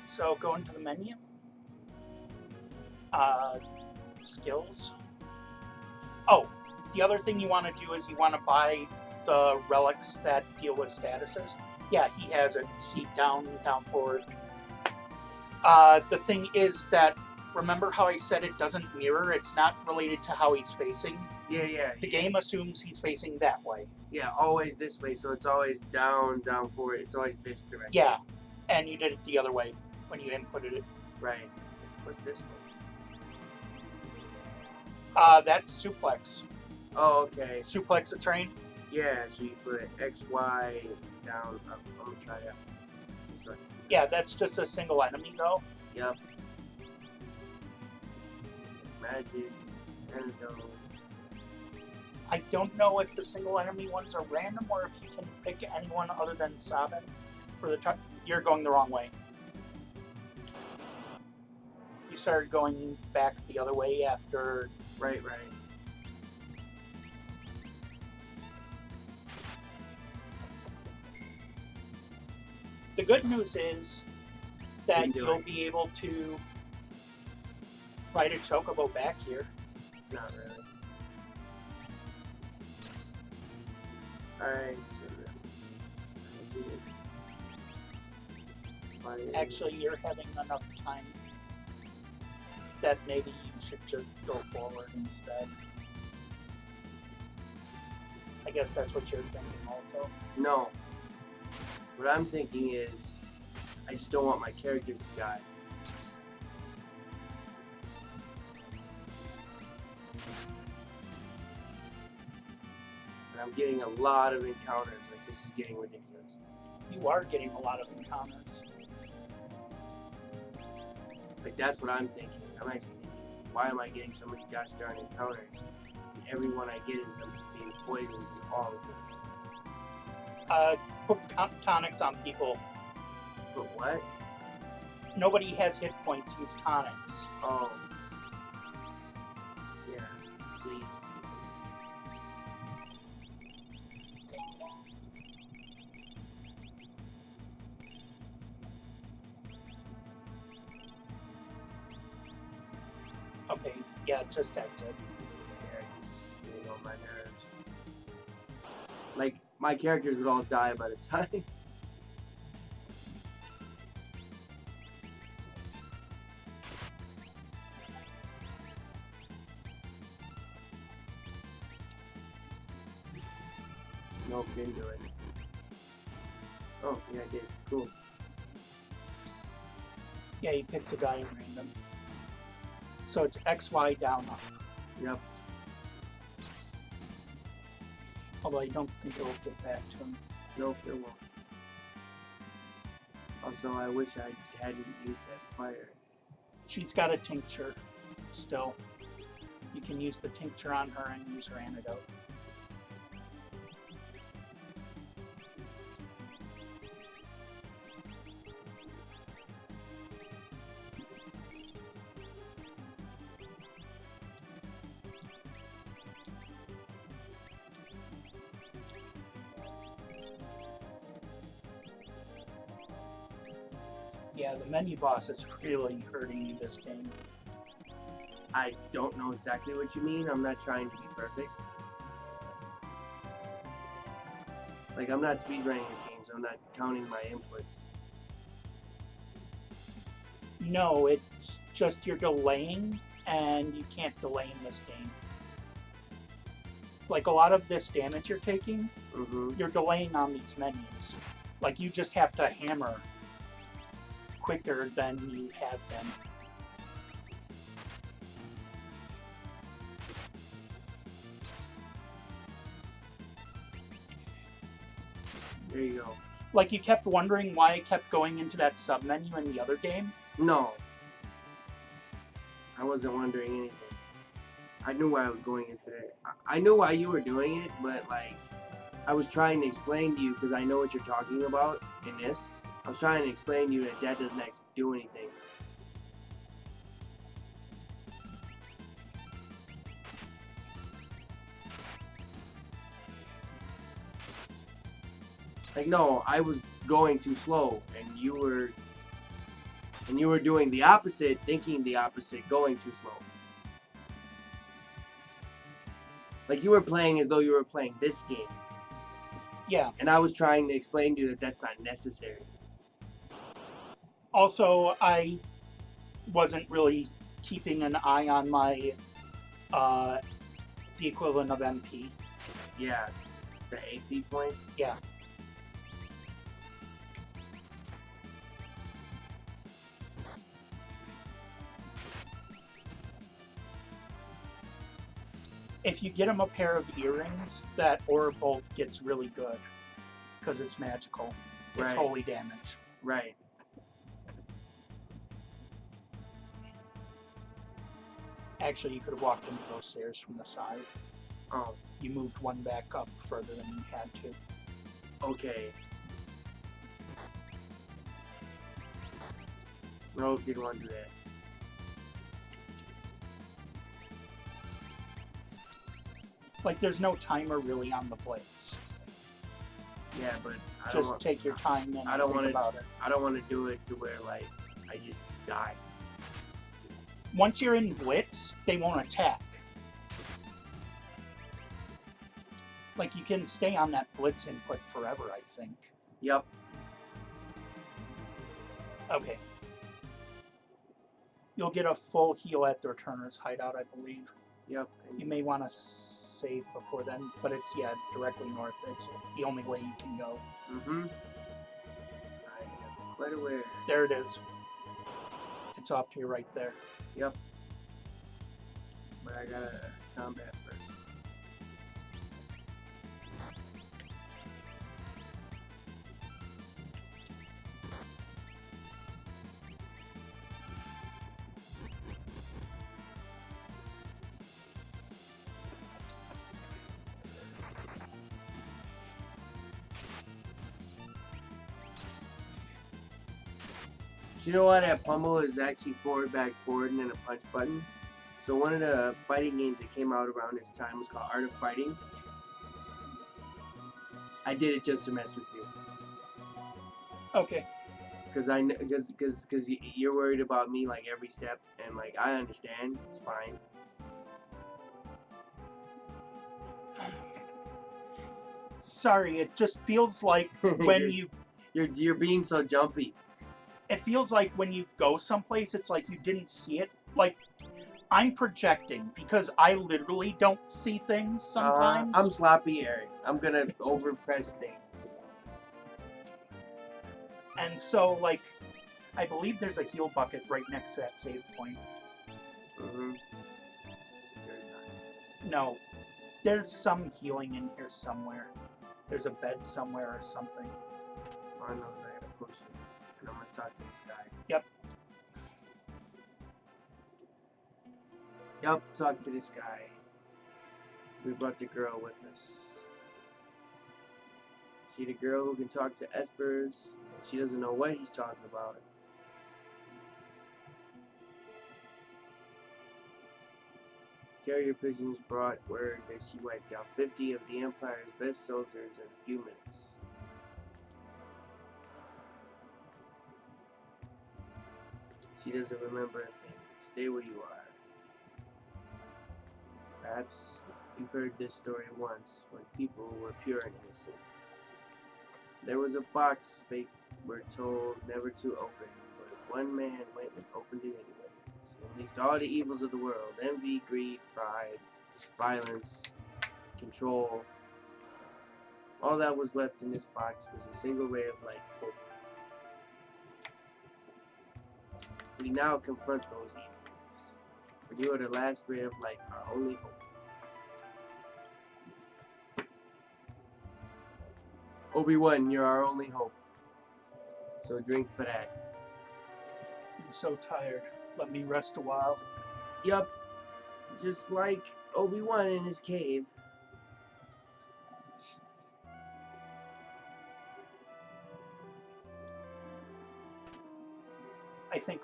So go into the menu. Skills. Oh, the other thing you want to do is you want to buy the relics that deal with statuses. Yeah, he has it. See, down, down, forward. The thing is that, remember how I said it doesn't mirror? It's not related to how he's facing. Yeah. The game assumes he's facing that way. Yeah, always this way, so it's always down, down, forward. It's always this direction. Yeah, and you did it the other way when you inputted it. Right. What's this one? That's suplex. Oh, okay. Suplex a train. Yeah, so you put X, Y, down, up. I'm gonna try that. Just like, Yeah, that's just a single enemy though. yep. Magic, antidote. I don't know if the single enemy ones are random or if you can pick anyone other than Sabin for the time. You're going the wrong way. You started going back the other way after. Right. The good news is that You can do you'll it. be able to ride a chocobo back here. Not really. Alright, so then. Actually, you're having enough time that maybe you should just go forward instead. I guess that's what you're thinking also. No. What I'm thinking is, I just don't want my characters to die. And I'm getting a lot of encounters, like this is getting ridiculous. You are getting a lot of encounters. Like that's what I'm thinking. I'm actually thinking, why am I getting so many gosh darn encounters? And every one I get is being poisoned to all of them. Put tonics on people. But what? Nobody has hit points, use tonics. Oh. Yeah. See. Okay, yeah, just exit. Yeah, this is getting on my nerves. Like, my characters would all die by the time. Nope, didn't do it. Oh, yeah, I did. Cool. Yeah, he picks a guy in random. So it's X, Y, down, up. Yep. Although I don't think it'll get back to him. Nope, it won't. Also, I wish I hadn't used that fire. She's got a tincture still. You can use the tincture on her and use her antidote. Yeah, the menu boss is really hurting you this game. I don't know exactly what you mean. I'm not trying to be perfect. Like, I'm not speedrunning this game, so I'm not counting my inputs. No, it's just you're delaying, and you can't delay in this game. Like, a lot of this damage you're taking, you're delaying on these menus. Like, you just have to hammer quicker than you have been. There you go. Like, you kept wondering why I kept going into that sub-menu in the other game? No. I wasn't wondering anything. I knew why I was going into it. I knew why you were doing it, but, like, I was trying to explain to you, because I know what you're talking about in this. I was trying to explain to you that that doesn't actually do anything. Like, no, I was going too slow, and you were doing the opposite, thinking the opposite, going too slow. Like, you were playing as though you were playing this game. Yeah. And I was trying to explain to you that that's not necessary. Also, I wasn't really keeping an eye on my, the equivalent of MP. Yeah, the AP points. Yeah. If you get him a pair of earrings, that Aura Bolt gets really good. Because it's magical. It's Right. holy damage. Right. Actually, you could have walked into those stairs from the side. Oh, You moved one back up further than you had to. okay. No, didn't want to do that. Like, there's no timer really on the blades. Yeah, but I Just don't, take your time and I don't think wanna- about it. I don't want to do it to where, like, I just die. Once you're in blitz, they won't attack. Like, you can stay on that blitz input forever, I think. Yep. Okay. You'll get a full heal at the returner's hideout, I believe. Yep. You may want to save before then, but it's, yeah, directly north. It's the only way you can go. Mm-hmm. I am quite aware. There it is. It's off to your right there. Yep. But I gotta combat first. You know what? That pummel is actually forward, back, forward, and then a punch button. So one of the fighting games that came out around this time was called Art of Fighting. I did it just to mess with you, Okay. because you're worried about me like every step, and like I understand, it's fine. Sorry, it just feels like when You're being so jumpy. it feels like when you go someplace, it's like you didn't see it. Like, I'm projecting because I literally don't see things sometimes. I'm sloppy, Eric. I'm gonna overpress things. And so, like, I believe there's a heal bucket right next to that save point. Mm-hmm. No, there's some healing in here somewhere. There's a bed somewhere or something. I know I gotta push it. And I'm gonna talk to this guy. Yep. Yep, talk to this guy. We brought the girl with us. She the girl who can talk to espers, and she doesn't know what he's talking about. Carrier pigeons brought word that she wiped out 50 of the Empire's best soldiers in a few minutes. She doesn't remember a thing. Stay where you are. Perhaps you've heard this story once, when people were pure and innocent. There was a box they were told never to open, but one man went and opened it anyway. So unleashed all the evils of the world: envy, greed, pride, violence, control. All that was left in this box was a single ray of light, hope. We now confront those evils, for you are the last ray of light, our only hope. Obi-Wan, you're our only hope. So drink for that. I'm so tired. Let me rest a while. Yup, just like Obi-Wan in his cave. I think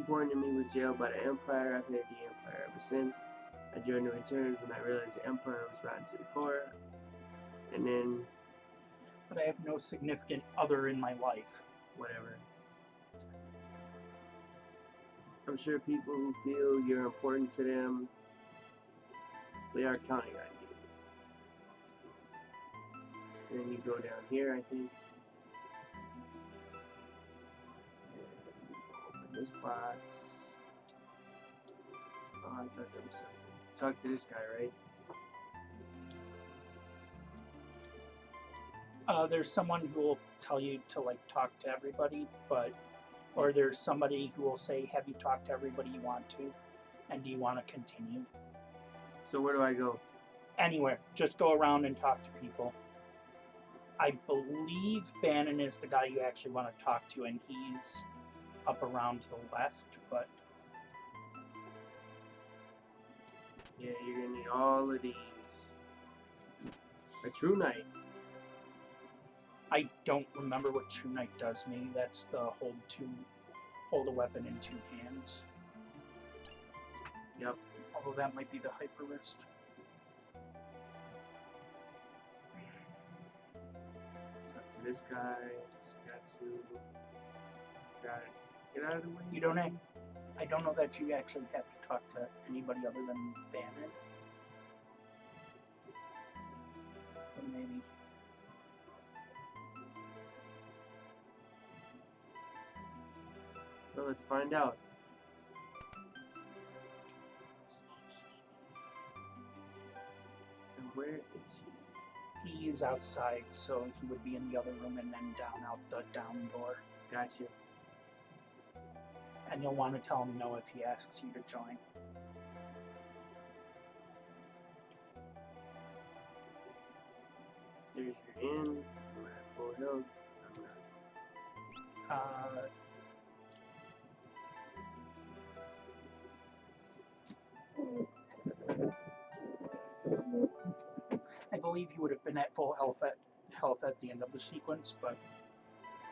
Born to me was jailed by the Empire. I've had the Empire ever since. I joined the returns when I realized the Empire was rotten to the core. And then, but I have no significant other in my life. whatever. I'm sure people who feel you're important to them, they are counting on you. And then you go down here, I think. And open this box. Oh, I thought that was something. Talk to this guy, right? There's someone who will tell you to like talk to everybody, or there's somebody who will say, "Have you talked to everybody you want to, and do you want to continue?" So where do I go? Anywhere, just go around and talk to people. I believe Bannon is the guy you actually want to talk to, and he's up around to the left. But Yeah, you're gonna need all of these. A true knight. I don't remember what True Knight does. Maybe that's the hold a weapon in two hands. Yep. Although that might be the hyper wrist. Talk to this guy. Got it. Get out of the way. You don't have. I don't know that you actually have to talk to anybody other than Bannon. Or maybe. Well, let's find out. And where is he? He is outside, so he would be in the other room and then down out the down door. Gotcha. And you'll want to tell him no if he asks you to join. There's your inn. I'm at full health. I'm not. I believe he would have been at full health at the end of the sequence, but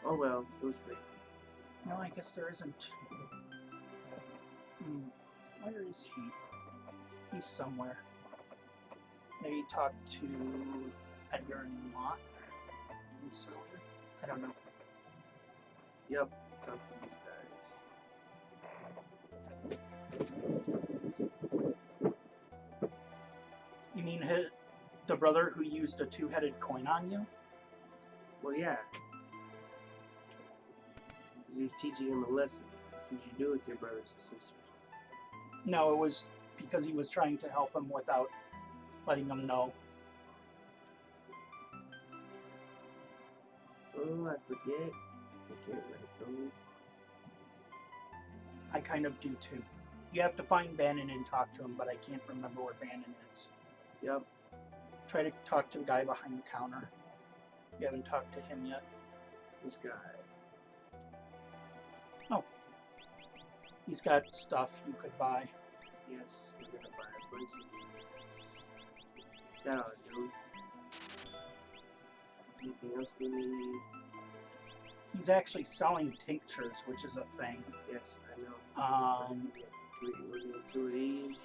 Oh well, it was free. no, I guess there isn't. Where is he? He's somewhere. Maybe talk to Edgar and Locke. And so, I don't know. Yep. Talk to these guys. You mean the brother who used a two-headed coin on you? Well, yeah. Because he was teaching him a lesson. That's what you do with your brothers and sisters. No, it was because he was trying to help him without letting him know. Oh, I forget. Where it goes. I kind of do too. You have to find Bannon and talk to him, but I can't remember where Bannon is. Yep. Try to talk to the guy behind the counter. You haven't talked to him yet. This guy. He's got stuff you could buy. Yes, we're gonna buy a bunch of these. That ought to do. Anything else we need? He's actually selling tinctures, which is a thing. Yes, I know. We're gonna get 2 of these.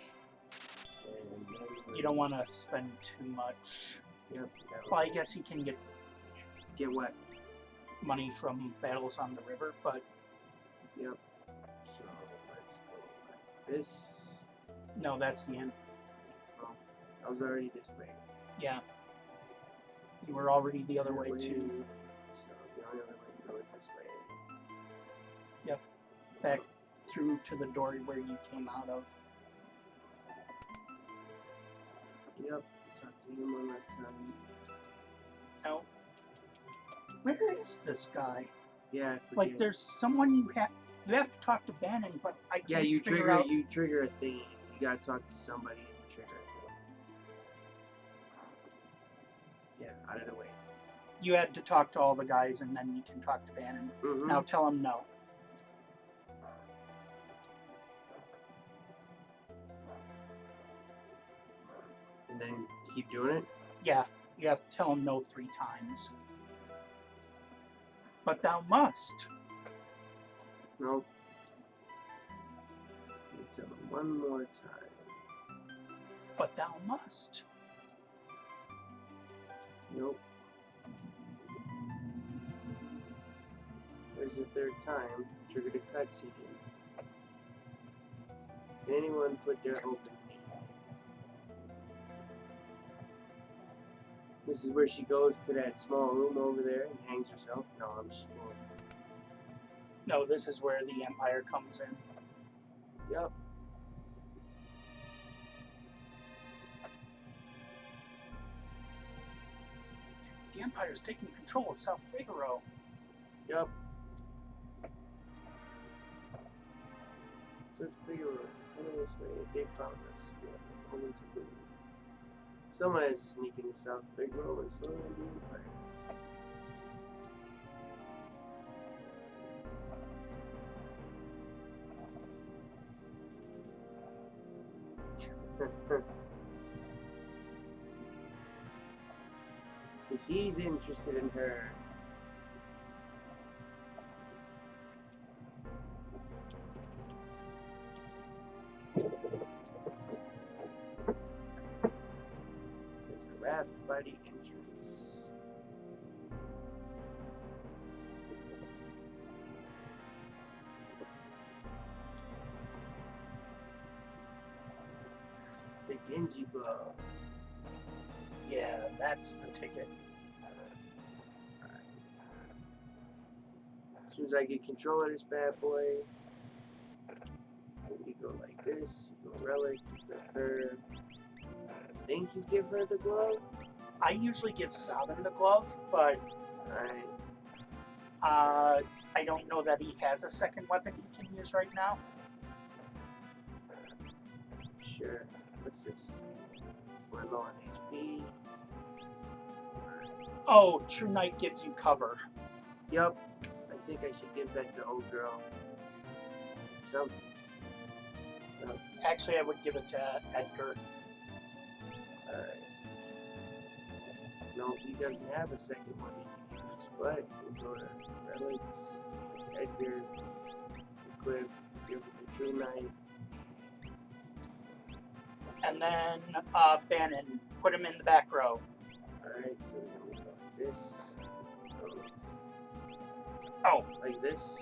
And then You don't want to spend too much. Yep. Well, I guess he can get Get what? money from battles on the river, but Yep. So let's go like this. no, that's the end. Oh, I was already this way. Yeah. You were already the other way too. So the only other way to go is this way. Back through to the door where you came out of. Yep. Talked to him one last time. No. Where is this guy? Yeah, I forget. Like, there's someone you have to talk to Bannon, but I can't Yeah, you figure trigger out. you trigger a thing. You gotta talk to somebody and you trigger a thing. Yeah, out of the way. You had to talk to all the guys, and then you can talk to Bannon. Mm-hmm. Now tell him no. And then keep doing it. Yeah, you have to tell him no 3 times. But thou must. Nope. You tell him one more time. But thou must. Nope. There's the 3rd time. Trigger the cutscene. Anyone put their open knee? This is where she goes to that small room over there and hangs herself. No, I'm just fooling. No, this is where the Empire comes in. Yep. The Empire's taking control of South Figaro. Yep. So figure coming this way, they found us. We have a moment to move. Someone has to sneak into South Figaro and slowly do the plan. It's because he's interested in her. There's a raft by the entrance. The Genji glove. Yeah, that's the ticket. As soon as I get control of this bad boy, you go like this, you go relic, you go her. I think you give her the glove. I usually give Sabin the glove, but Alright, I don't know that he has a second weapon he can use right now. sure. What's this? We're low on HP. Oh, True Knight gives you cover. Yup. I think I should give that to old girl. Something. Actually, I would give it to Edgar. Alright. No, he doesn't have a second one he can use, but we go to relics, Edgar, equip, give him the True Knight. And then Bannon, put him in the back row. Alright, so we're gonna go like this. Goes Oh, like this.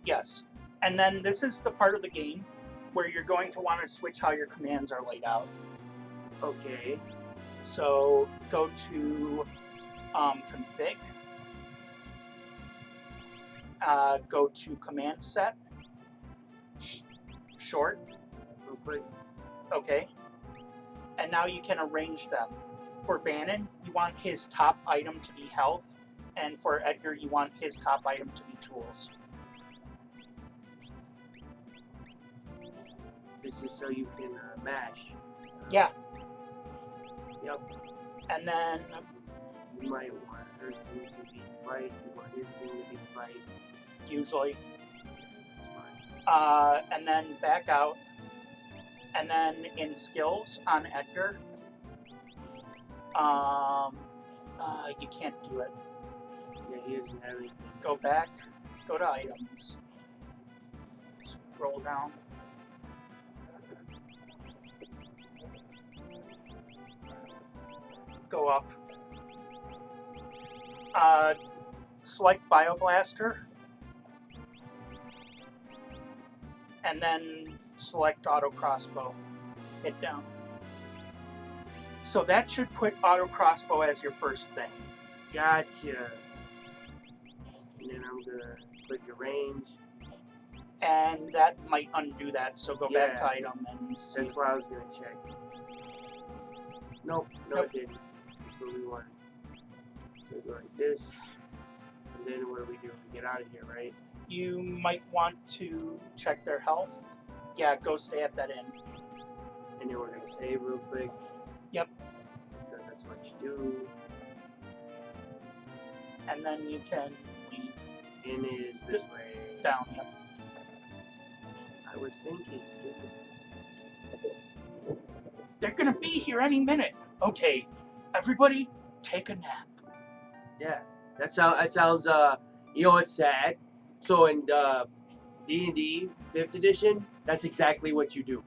yes. And then this is the part of the game where you're going to want to switch how your commands are laid out. Okay. So go to config, go to command set, short, Click. okay, and now you can arrange them. For Bannon, you want his top item to be health, and for Edgar, you want his top item to be tools. This is so you can mash. Yeah, Yep. and then You might want her thing to be fight. You want his thing to be fight. usually. That's fine. And then back out. And then in skills on Edgar, you can't do it. Yeah, he doesn't have anything. Go back, go to items, scroll down. Go up. Select Bioblaster. And then select Auto Crossbow. Hit down. So that should put Auto Crossbow as your first thing. Gotcha. And then I'm gonna click arrange. And that might undo that, so go back to Yeah. item and see. That's why I was gonna check. Nope, no, Nope. it didn't. That's what we wanted. So we go like this, and then what do? We get out of here, right? You might want to check their health. Yeah, go stay at that inn. And then we're gonna save real quick. Yep. Because that's what you do. And then you can leave In is this way. down. Yep. I was thinking. They're gonna be here any minute. Okay, everybody, take a nap. Yeah, that sounds. You know what's sad? So in D&D 5th edition, that's exactly what you do.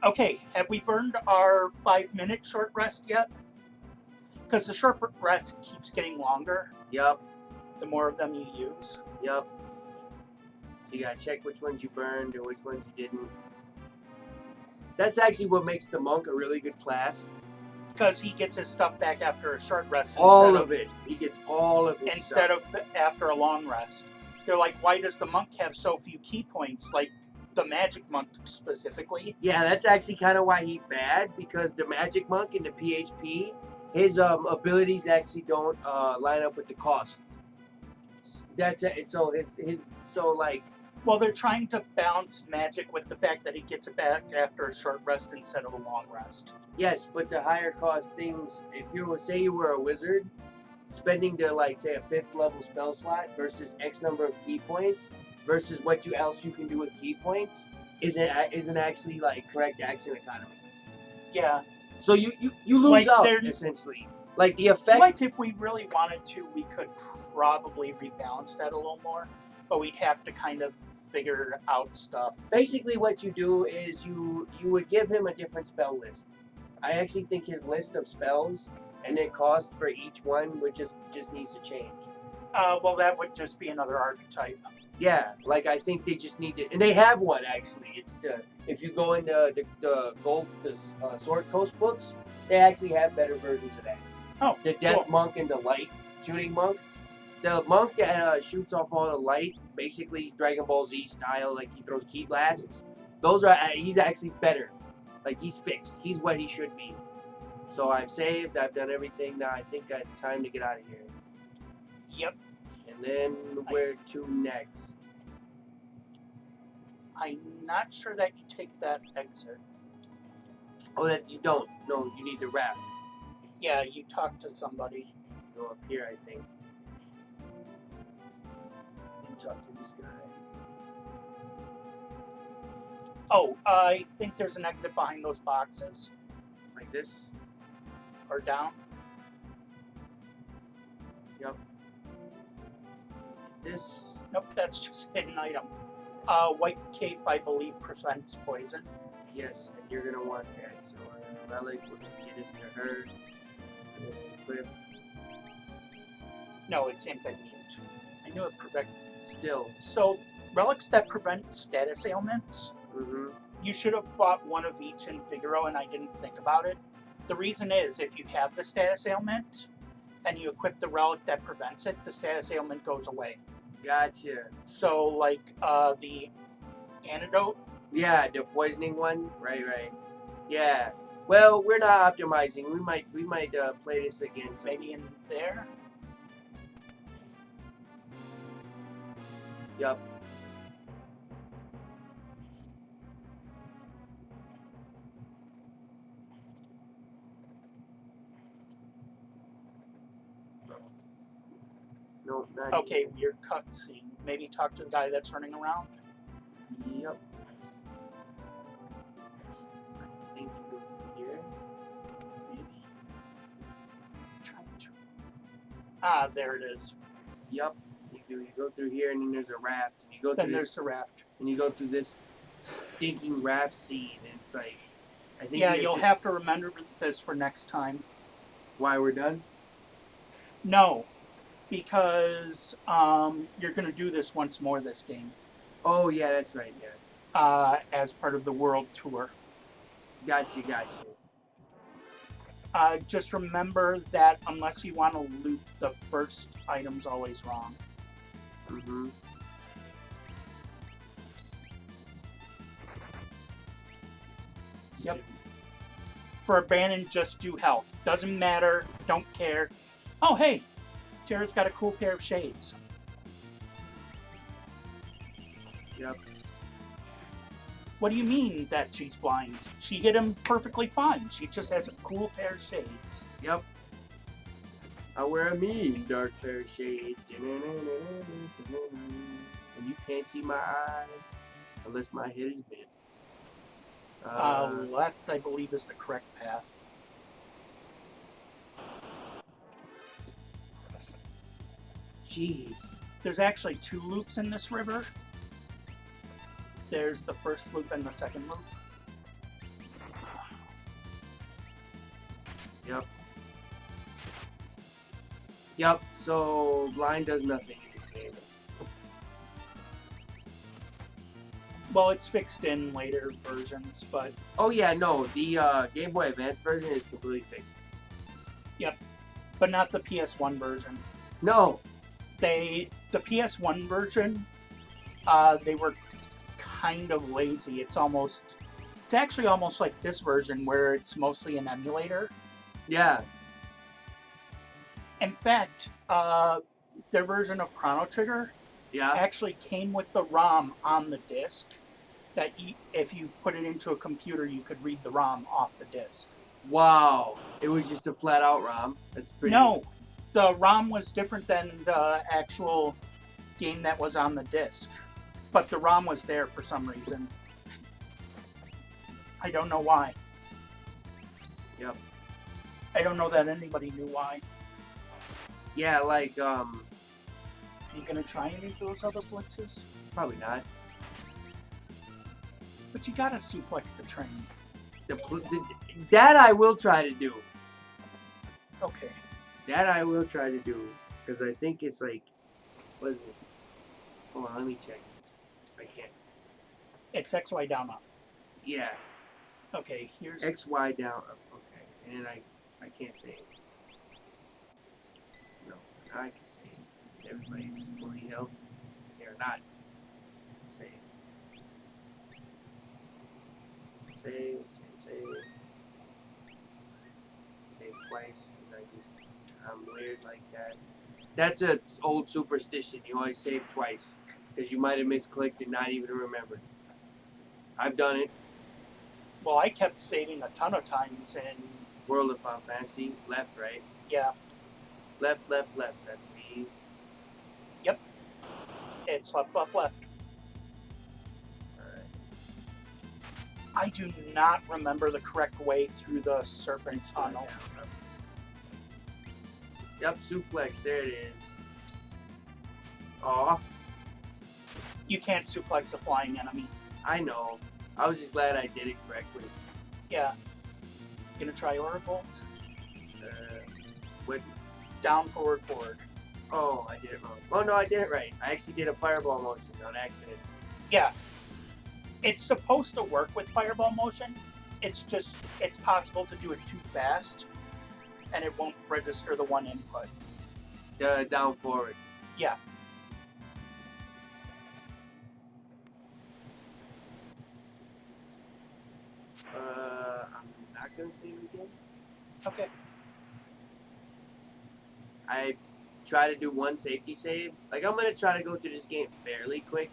Okay, have we burned our 5-minute short rest yet? Because the short rest keeps getting longer Yup, the more of them you use. yup. So you gotta check which ones you burned or which ones you didn't. That's actually what makes the monk a really good class. Because he gets his stuff back after a short rest. All of it. He gets all of his Instead stuff. of after a long rest. They're like, why does the monk have so few key points? Like the magic monk specifically. Yeah, that's actually kind of why he's bad, because the magic monk in the PHP, his abilities actually don't line up with the cost. That's it. So like. Well, they're trying to balance magic with the fact that he gets it back after a short rest instead of a long rest. Yes, but the higher cost things, if you were a wizard, spending the like say a 5th level spell slot versus X number of key points versus what else you can do with key points isn't actually like correct action economy. Yeah. So you lose Like, out they're- essentially. Like the effect. Like if we really wanted to, we could probably rebalance that a little more, but we'd have to kind of figure out stuff. Basically, what you do is you would give him a different spell list. I actually think his list of spells and the cost for each one would just needs to change. Well, that would just be another archetype. Yeah, like I think they just need to, and they have one actually. It's if you go into the Sword Coast books, they actually have better versions of that. Oh, The Death cool. Monk and the Light Shooting Monk. The monk that shoots off all the light, basically Dragon Ball Z style, like he throws ki blasts. He's actually better. Like he's fixed. He's what he should be. So I've saved. I've done everything. Now I think it's time to get out of here. Yep. And then where to next? I'm not sure that you take that exit. Oh, that you don't. No, you need the wrap. Yeah, you talk to somebody. Go up here, I think. And talk to this guy. Oh, I think there's an exit behind those boxes. Like this. Or down. Yep. This. Nope, that's just a hidden item. White cape, I believe, prevents poison. Yes, and you're gonna want that. So we're gonna relic. We're gonna get this to her. And then equip. No, it's anti-mute. I knew it prevent. Still. So, relics that prevent status ailments, Mm-hmm. you should have bought one of each in Figaro, and I didn't think about it. The reason is, if you have the status ailment, and you equip the relic that prevents it, the status ailment goes away. Gotcha. So, like, the antidote, Yeah, the poisoning one. Right. Yeah. Well, we're not optimizing. We might play this again. So maybe in there. Yup. No, not Okay, weird cutscene. Maybe talk to the guy that's running around. Yep. I think it goes here. Maybe. Trying to. Ah, there it is. Yep. You go through here, and then there's a raft, and you go Then through there's this, the raft. and you go through this stinking raft scene, and it's like, I think Yeah, you you'll have to remember this for next time. Why we're done? No, because you're going to do this once more this game Oh yeah, that's right. Yeah. as part of the world tour. Gotcha. Just remember that unless you want to loot, the first item's always wrong. Mm-hmm. Yep. For abandoned, just do health. Doesn't matter. Don't care. Oh, hey, Tara's got a cool pair of shades. Yep. What do you mean that she's blind? She hit him perfectly fine. She just has a cool pair of shades. Yep. I wear a mean dark pair of shades. And you can't see my eyes unless my head is bent. Left, I believe, is the correct path. Jeez. There's actually 2 loops in this river. There's the first loop and the second loop. Yep. So blind does nothing in this game. Well, it's fixed in later versions, but Oh yeah, no. The Game Boy Advance version is completely fixed. not the PS1 version. No. The PS1 version, they were kind of lazy. It's actually almost like this version where it's mostly an emulator. Yeah. In fact, their version of Chrono Trigger Yeah. actually came with the ROM on the disc. That if you put it into a computer, you could read the ROM off the disc. Wow. It was just a flat out ROM. That's pretty. No, the ROM was different than the actual game that was on the disc. But the ROM was there for some reason. I don't know why. Yep. I don't know that anybody knew why. Yeah, like You gonna try any of those other blitzes? probably not. But you gotta suplex the train. That I will try to do. Okay. That I will try to do. Because I think it's like, what is it? Hold on, let me check. I can't. It's XY down up. Yeah. Okay, here's X, Y, down, up. Okay. And then I can't say it. No, now I can say it. Everybody's fully health. They're not. Say it. Save twice because I'm weird like that. That's an old superstition. You always save twice because you might have misclicked and not even remembered. I've done it. well, I kept saving a ton of times and World of Final Fantasy. Left, right. yeah, Left. That's me. it's left. Alright. I do not remember the correct way through the Serpent Tunnel. Yep, suplex. There it is. Aw, You can't suplex a flying enemy. I know. I was just glad I did it correctly. Yeah. Gonna try Aura Bolt? What? Down, forward, forward. Oh, I did it wrong. Oh no, I did it right. I actually did a fireball motion on accident. Yeah. It's supposed to work with fireball motion. It's possible to do it too fast, and it won't register the one input. Down forward. Yeah. I'm not gonna save again. Okay. I try to do one safety save. Like I'm gonna try to go through this game fairly quick,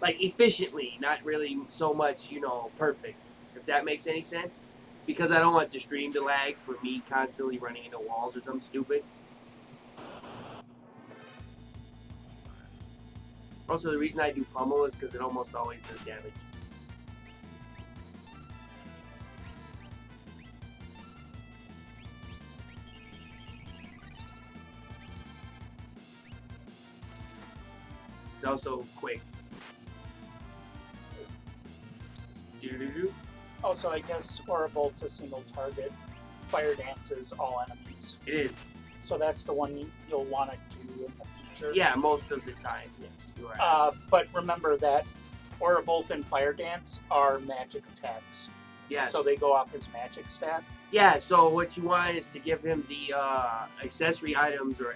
efficiently, not really so much, perfect. If that makes any sense, because I don't want the stream to lag for me constantly running into walls or something stupid. Also, the reason I do pummel is because it almost always does damage. It's also quick. Doo-doo-doo. Also, I guess Orbital to single target. Fire Dance is all enemies. It is. So that's the one you'll want to do in the future. Yeah, most of the time. Yes, you are right. But remember that Orbital and Fire Dance are magic attacks. Yes. So they go off his magic stat. Yeah, so what you want is to give him the accessory items or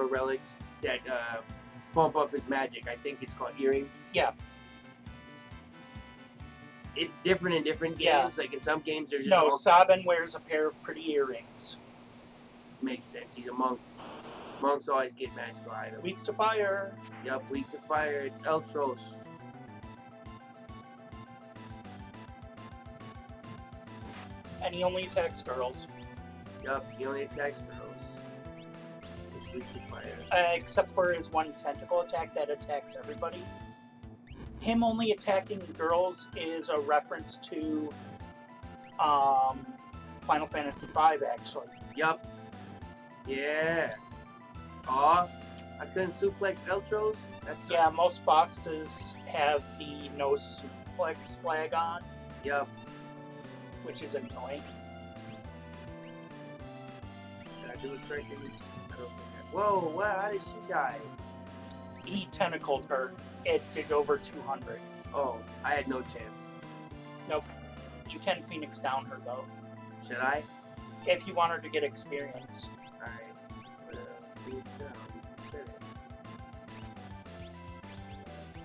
relics that bump up his magic. I think it's called earring. Yeah. It's different in different games. Yeah. Like in some games, there's just No, all- Sabin wears a pair of pretty earrings. makes sense. He's a monk. Monks always get magical items. Weak to fire. Yup, weak to fire. It's Eltros. And he only attacks girls. Yup, he only attacks girls. It's weak to fire. Except for his one tentacle attack that attacks everybody. Him only attacking girls is a reference to Final Fantasy V, actually. Yup. Yeah. Aw, I couldn't suplex Eltros? That's Yeah, most boxes have the no suplex flag on, Yup. which is annoying. Did I do it correctly? I don't think I... Whoa, wow, how did she die? He tentacled her. It did over 200. Oh, I had no chance. Nope. You can Phoenix down her, though, Should I? if you want her to get experience. Alright. Phoenix down. You said it.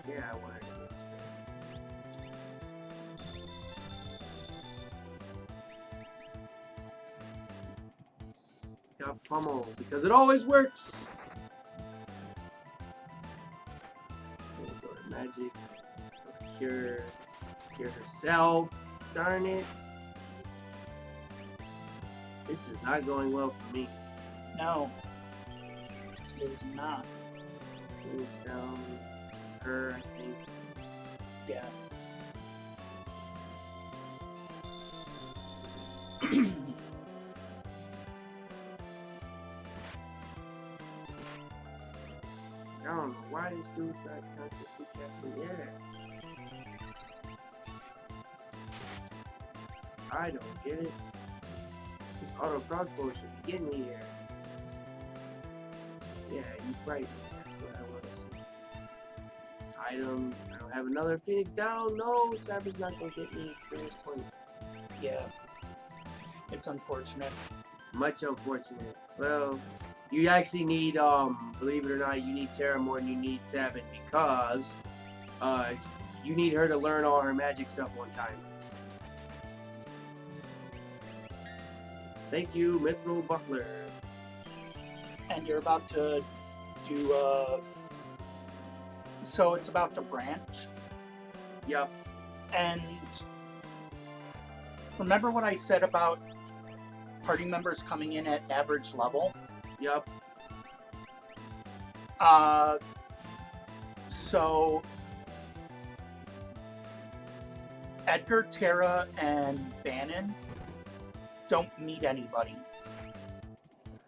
Yeah, I wanted to do it. Got pummel because it always works. Okay, go to magic. Cure herself. Darn it. This is not going well for me. No. It is not. Phoenix down. Her, I think. Yeah. I don't know why this dude's not constantly casting air. I don't get it. This auto crossbow should be getting me here. Yeah, you frighten me. That's what I want to see. Item. I don't have another Phoenix down. No, Saber's not gonna get me experience points. Yeah. It's unfortunate. Much unfortunate. Well, you actually need, believe it or not, you need Terra more than you need Sabin because, you need her to learn all her magic stuff one time. Thank you, Mithril Buckler. And you're about to do, so it's about to branch. Yep. And remember what I said about party members coming in at average level? Yep. So Edgar, Terra, and Bannon don't meet anybody.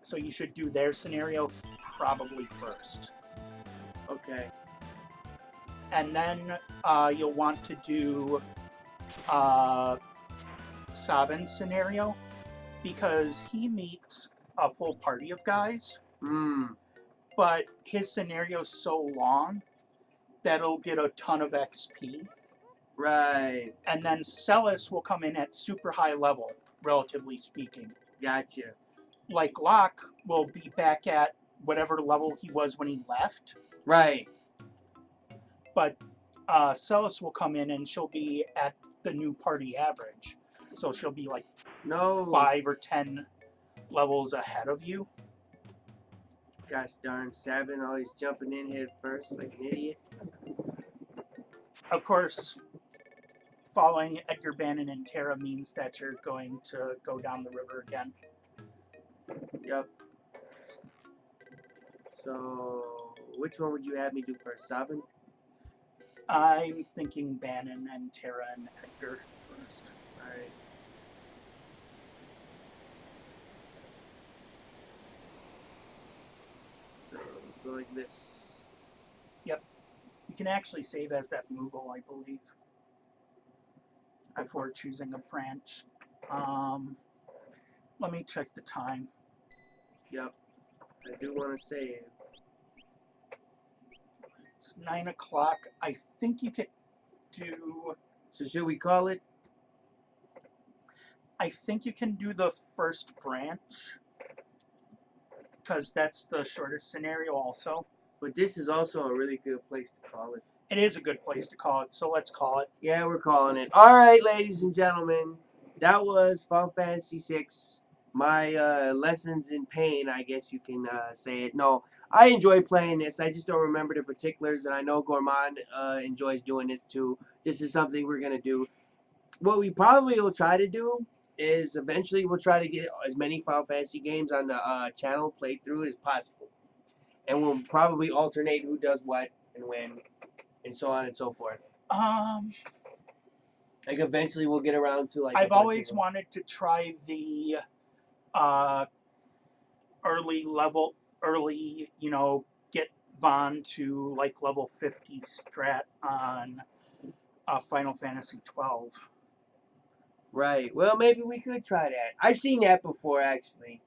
So you should do their scenario probably first. Okay. And then you'll want to do Sabin's scenario because he meets a full party of guys, but his scenario's so long that it'll get a ton of XP. Right. And then Celis will come in at super high level, relatively speaking. Gotcha. Like Locke will be back at whatever level he was when he left, Right. but Celis will come in and she'll be at the new party average. So she'll be like No. 5 or 10 levels ahead of you. Gosh darn, Sabin always jumping in head first like an idiot. Of course, following Edgar, Bannon, and Terra means that you're going to go down the river again. Yep. So, which one would you have me do first, Sabin? I'm thinking Bannon and Tara and Edgar first. Alright. So, go like this. You can actually save as that Moogle, I believe, before choosing a branch. Let me check the time. Yep. I do want to save. It's 9 o'clock. I think you could do. So, should we call it? I think you can do the first branch because that's the shortest scenario. Also, But this is also a really good place to call it. it is a good place to call it. So let's call it. Yeah, we're calling it. All right, ladies and gentlemen. That was Final Fantasy VI. My lessons in pain, I guess you can say it. No, I enjoy playing this. I just don't remember the particulars, and I know Gourmand enjoys doing this too. This is something we're going to do. What we probably will try to do is eventually we'll try to get as many Final Fantasy games on the channel played through as possible. And we'll probably alternate who does what and when, and so on and so forth. Like eventually we'll get around to like. I've always wanted to try the early, get Vaughn to like level 50 strat on Final Fantasy 12. Right. Well, maybe we could try that. I've seen that before, actually.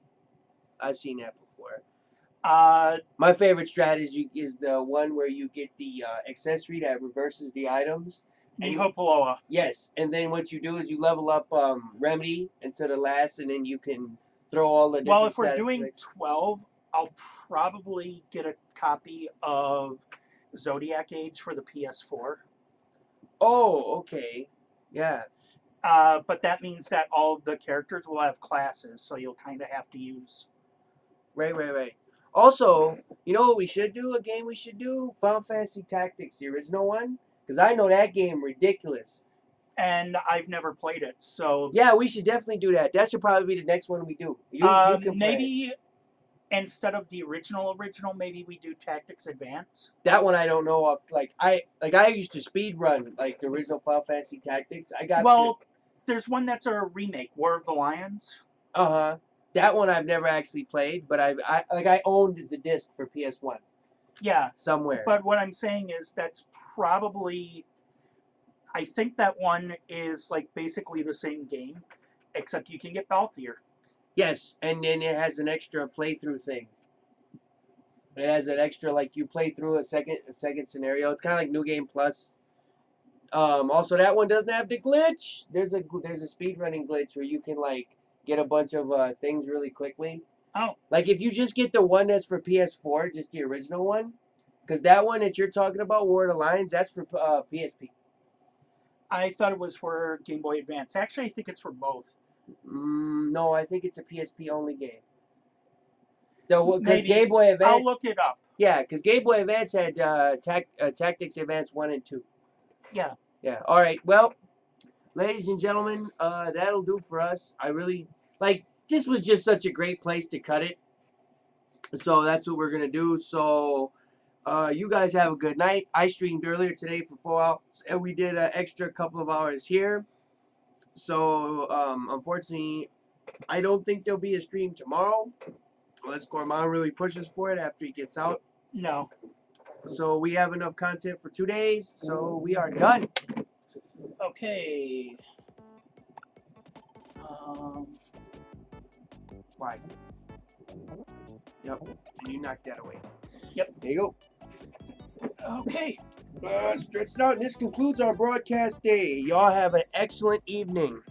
I've seen that before. My favorite strategy is the one where you get the accessory that reverses the items. Nihopoloa. Yes, and then what you do is you level up Remedy into the last, and then you can throw all the different. Well, if we're doing 12, I'll probably get a copy of Zodiac Age for the PS4. Oh, okay. Yeah. But that means that all of the characters will have classes, so you'll kind of have to use. Right. Also, you know what we should do? A game we should do? Final Fantasy Tactics, the original one. Because I know that game ridiculous. And I've never played it, so. Yeah, we should definitely do that. That should probably be the next one we do. You can maybe instead of the original, maybe we do Tactics Advance. That one I don't know of. I used to speed run like the original Final Fantasy Tactics. There's one that's a remake, War of the Lions. That one I've never actually played, but I owned the disc for PS1. Yeah. Somewhere. But what I'm saying is that's probably. I think that one is like basically the same game, except you can get Balthier. Yes, and then it has an extra playthrough thing. It has an extra like you play through a second scenario. It's kind of like New Game Plus. Also, that one doesn't have the glitch. There's a speedrunning glitch where you can like get a bunch of things really quickly. Oh. Like if you just get the one that's for PS4, just the original one, because that one that you're talking about, War of the Lions, that's for PSP. I thought it was for Game Boy Advance. Actually, I think it's for both. No, I think it's a PSP only game. Because Game Boy Advance. I'll look it up. Yeah, because Game Boy Advance had Tactics Advance 1 and 2. Yeah. Yeah. All right. Well, ladies and gentlemen, that'll do for us. I really this was just such a great place to cut it. So that's what we're gonna do. So you guys have a good night. I streamed earlier today for 4 hours, and we did an extra couple of hours here. So unfortunately, I don't think there'll be a stream tomorrow, unless Gourmand really pushes for it after he gets out. No. So we have enough content for 2 days, so we are done. Okay. Why? Yep. And you knocked that away. Yep. There you go. Okay. Stretched out. And this concludes our broadcast day. Y'all have an excellent evening.